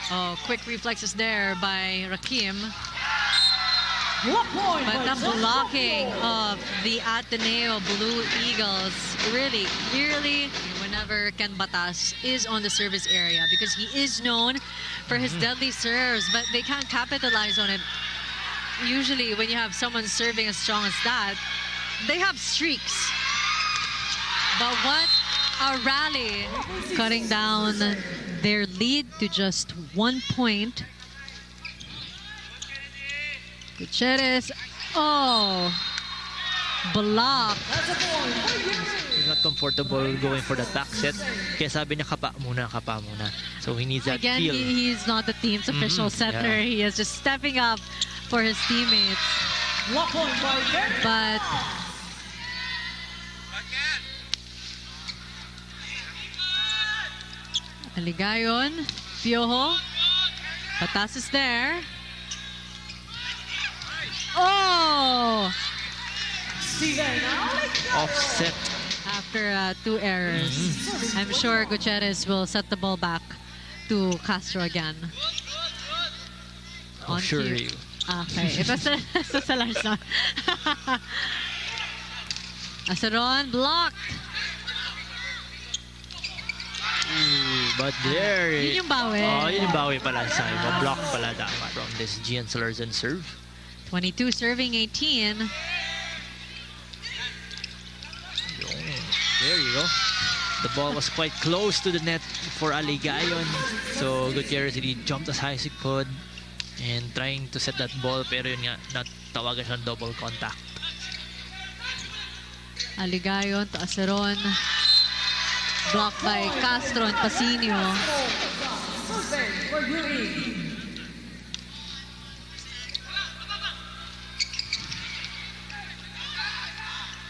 Oh, quick reflexes there by Rakim. But the blocking of the Ateneo Blue Eagles really clearly whenever Ken Batas is on the service area, because he is known for his deadly serves, but they can't capitalize on it. Usually when you have someone serving as strong as that, they have streaks. But what a rally, cutting down their lead to just 1 point. Gutierrez, oh, block. He's not comfortable going for the back set. Kaya sabi niya, kapa muna. So he needs that Again, feel. he's not the team's official setter. Yeah. He is just stepping up for his teammates. But Aligayon, Piojo, Batas is there. Oh! Offset. After 2 errors. I'm sure Gutierrez will set the ball back to Castro again. Oh, sure. cue. Okay, ito sa Salarzon. Asaron, blocked. Ooh, but there. Yun yung bawi. Oh, yun yung bawi pala sa iba. Block pala dapat from this Gian Salarzon serve. 22 serving 18. There you go. The ball was quite close to the net for Aligayon. So Gutierrez really jumped as high as he could and trying to set that ball, pero yun nga, natawagan siyang double contact. Aligayon to Asaron. Blocked by Castro and Pasino.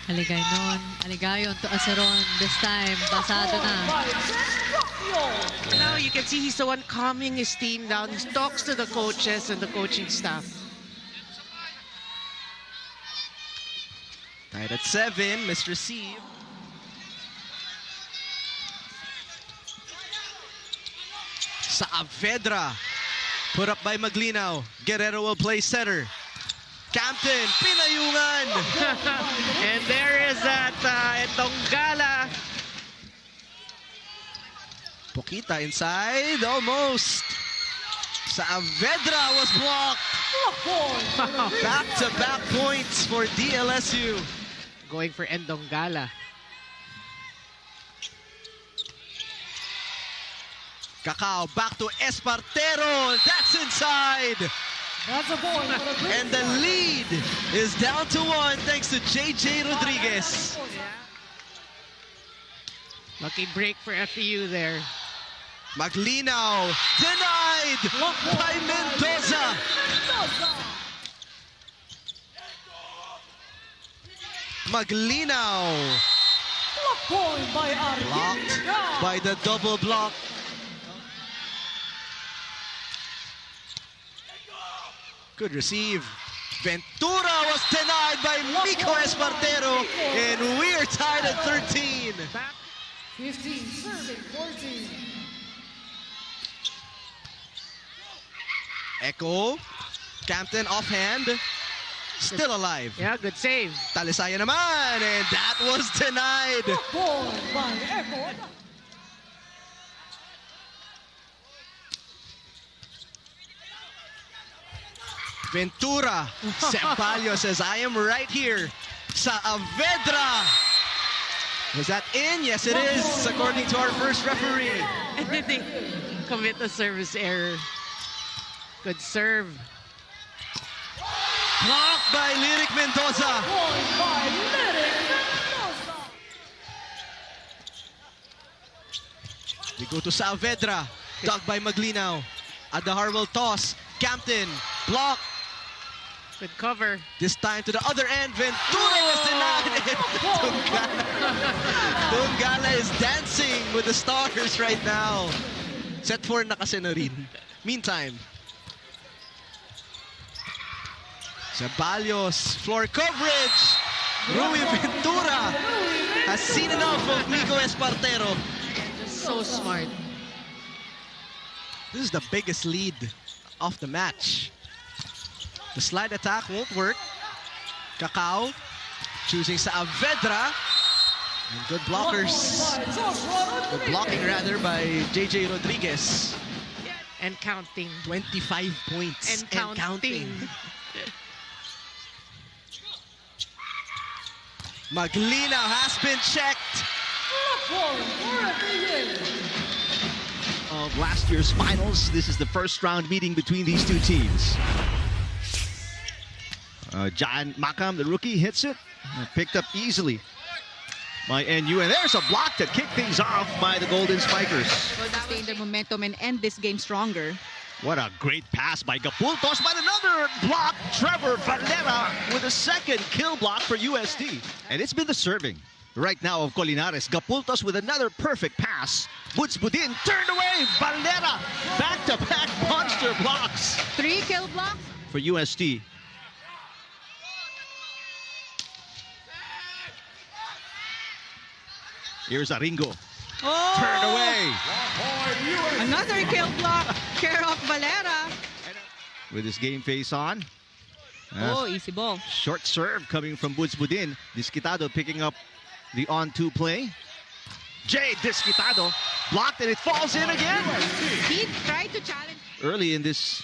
Aligayon to Asaron. This time, basado na. Now you can see he's the one calming his team down. He talks to the coaches and the coaching staff. Tied at 7, misreceived. Saavedra, put up by Maglinaw. Guerrero will play center. Campton, pinayungan! And there is that Ndongala. Poquita inside, almost. Saavedra was blocked. Back-to-back points for DLSU. Going for Ndongala. Cacao back to Espartero. That's inside. That's a point. And the lead is down to 1 thanks to JJ Rodriguez. Lucky break for FEU there. Maglinaw denied by Mendoza. Maglinaw Point by blocked by the double block. Good receive. Ventura was denied by Miko Espartero, and we're tied at 13. 15, serving 14. Echo, Campton offhand, still alive. Yeah, good save. Talisaya naman, and that was denied. Point by Echo. Ventura, Ceballos says, I am right here. Saavedra. Was that in? Yes, it is, according to our first referee. And then they commit a service error. Good serve. Blocked by Lyric Mendoza. Point by Lyric Mendoza. We go to Saavedra. Dug by Maglinaw. Adahar will toss. Campton, block. Good cover. This time to the other end. Ventura was denied. Tungala is dancing with the stars right now. Set 4 na kasi na rin. Meantime, Ceballos, floor coverage. Rui Ventura has seen enough of Miko Espartero. So smart. This is the biggest lead of the match. The slide attack won't work. Cacao choosing Saavedra. And good blockers. Good blocking rather by JJ Rodriguez. And counting. 25 points. And counting. Maglinaw has been checked. Of last year's finals, this is the first round meeting between these two teams. John Makam, the rookie, hits it. Picked up easily by NU. And there's a block to kick things off by the Golden Spikers. Well, sustain their momentum and end this game stronger. What a great pass by Gapultos, but another block. Trevor Valera with a second kill block for USD. And it's been the serving right now of Colinares. Gapultos with another perfect pass. Buds Budin turned away. Valera back-to-back monster blocks. 3 kill blocks for USD. Here's Aringo. Oh! Turned away. Another kill block. Care of Valera. With his game face on. Oh, easy ball. Short serve coming from Buds Budin. Disquitado picking up the on-2 play. Jay Disquitado blocked and it falls in again. He tried to challenge. Early in this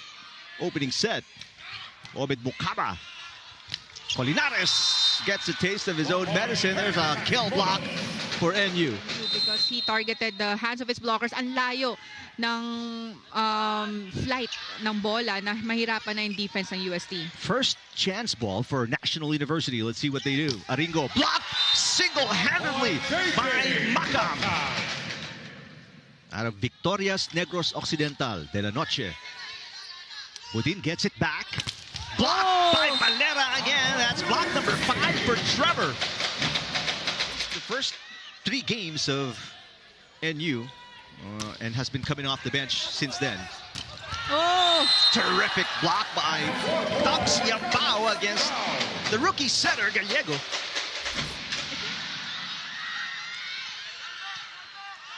opening set, Obed Bukaba. Colinares gets a taste of his own medicine. There's a kill block for NU. Because he targeted the hands of his blockers. Ang layo ng flight ng bola na mahirapan na yung defense ng UST. First chance ball for National University. Let's see what they do. Aringo blocked single-handedly by Makam. Out of Victorias Negros Occidental de la Noche. Budin gets it back. Blocked by Valera again. That's block number 5 for Trevor. The first 3 games of NU and has been coming off the bench since then. Oh! Terrific block by Tux Yambao against the rookie setter, Gallego.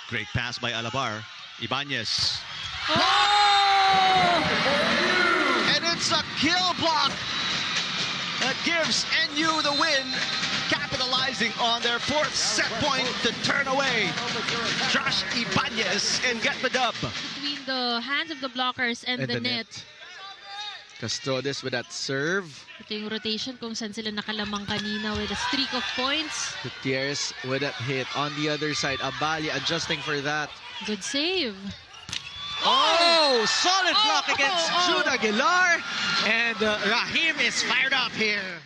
Great pass by Alabar. Ibanez. And it's a kill block that gives NU the win, capitalizing on their 4th set point to turn away Josh Ibanez and get the dub. Between the hands of the blockers and the net. Castrodes with that serve. Ito yung rotation kung saan sila nakalamang kanina with a streak of points. Gutierrez with that hit on the other side. Abali adjusting for that. Good save. Oh, solid block against Jude Aguilar. And Rahim is fired up here.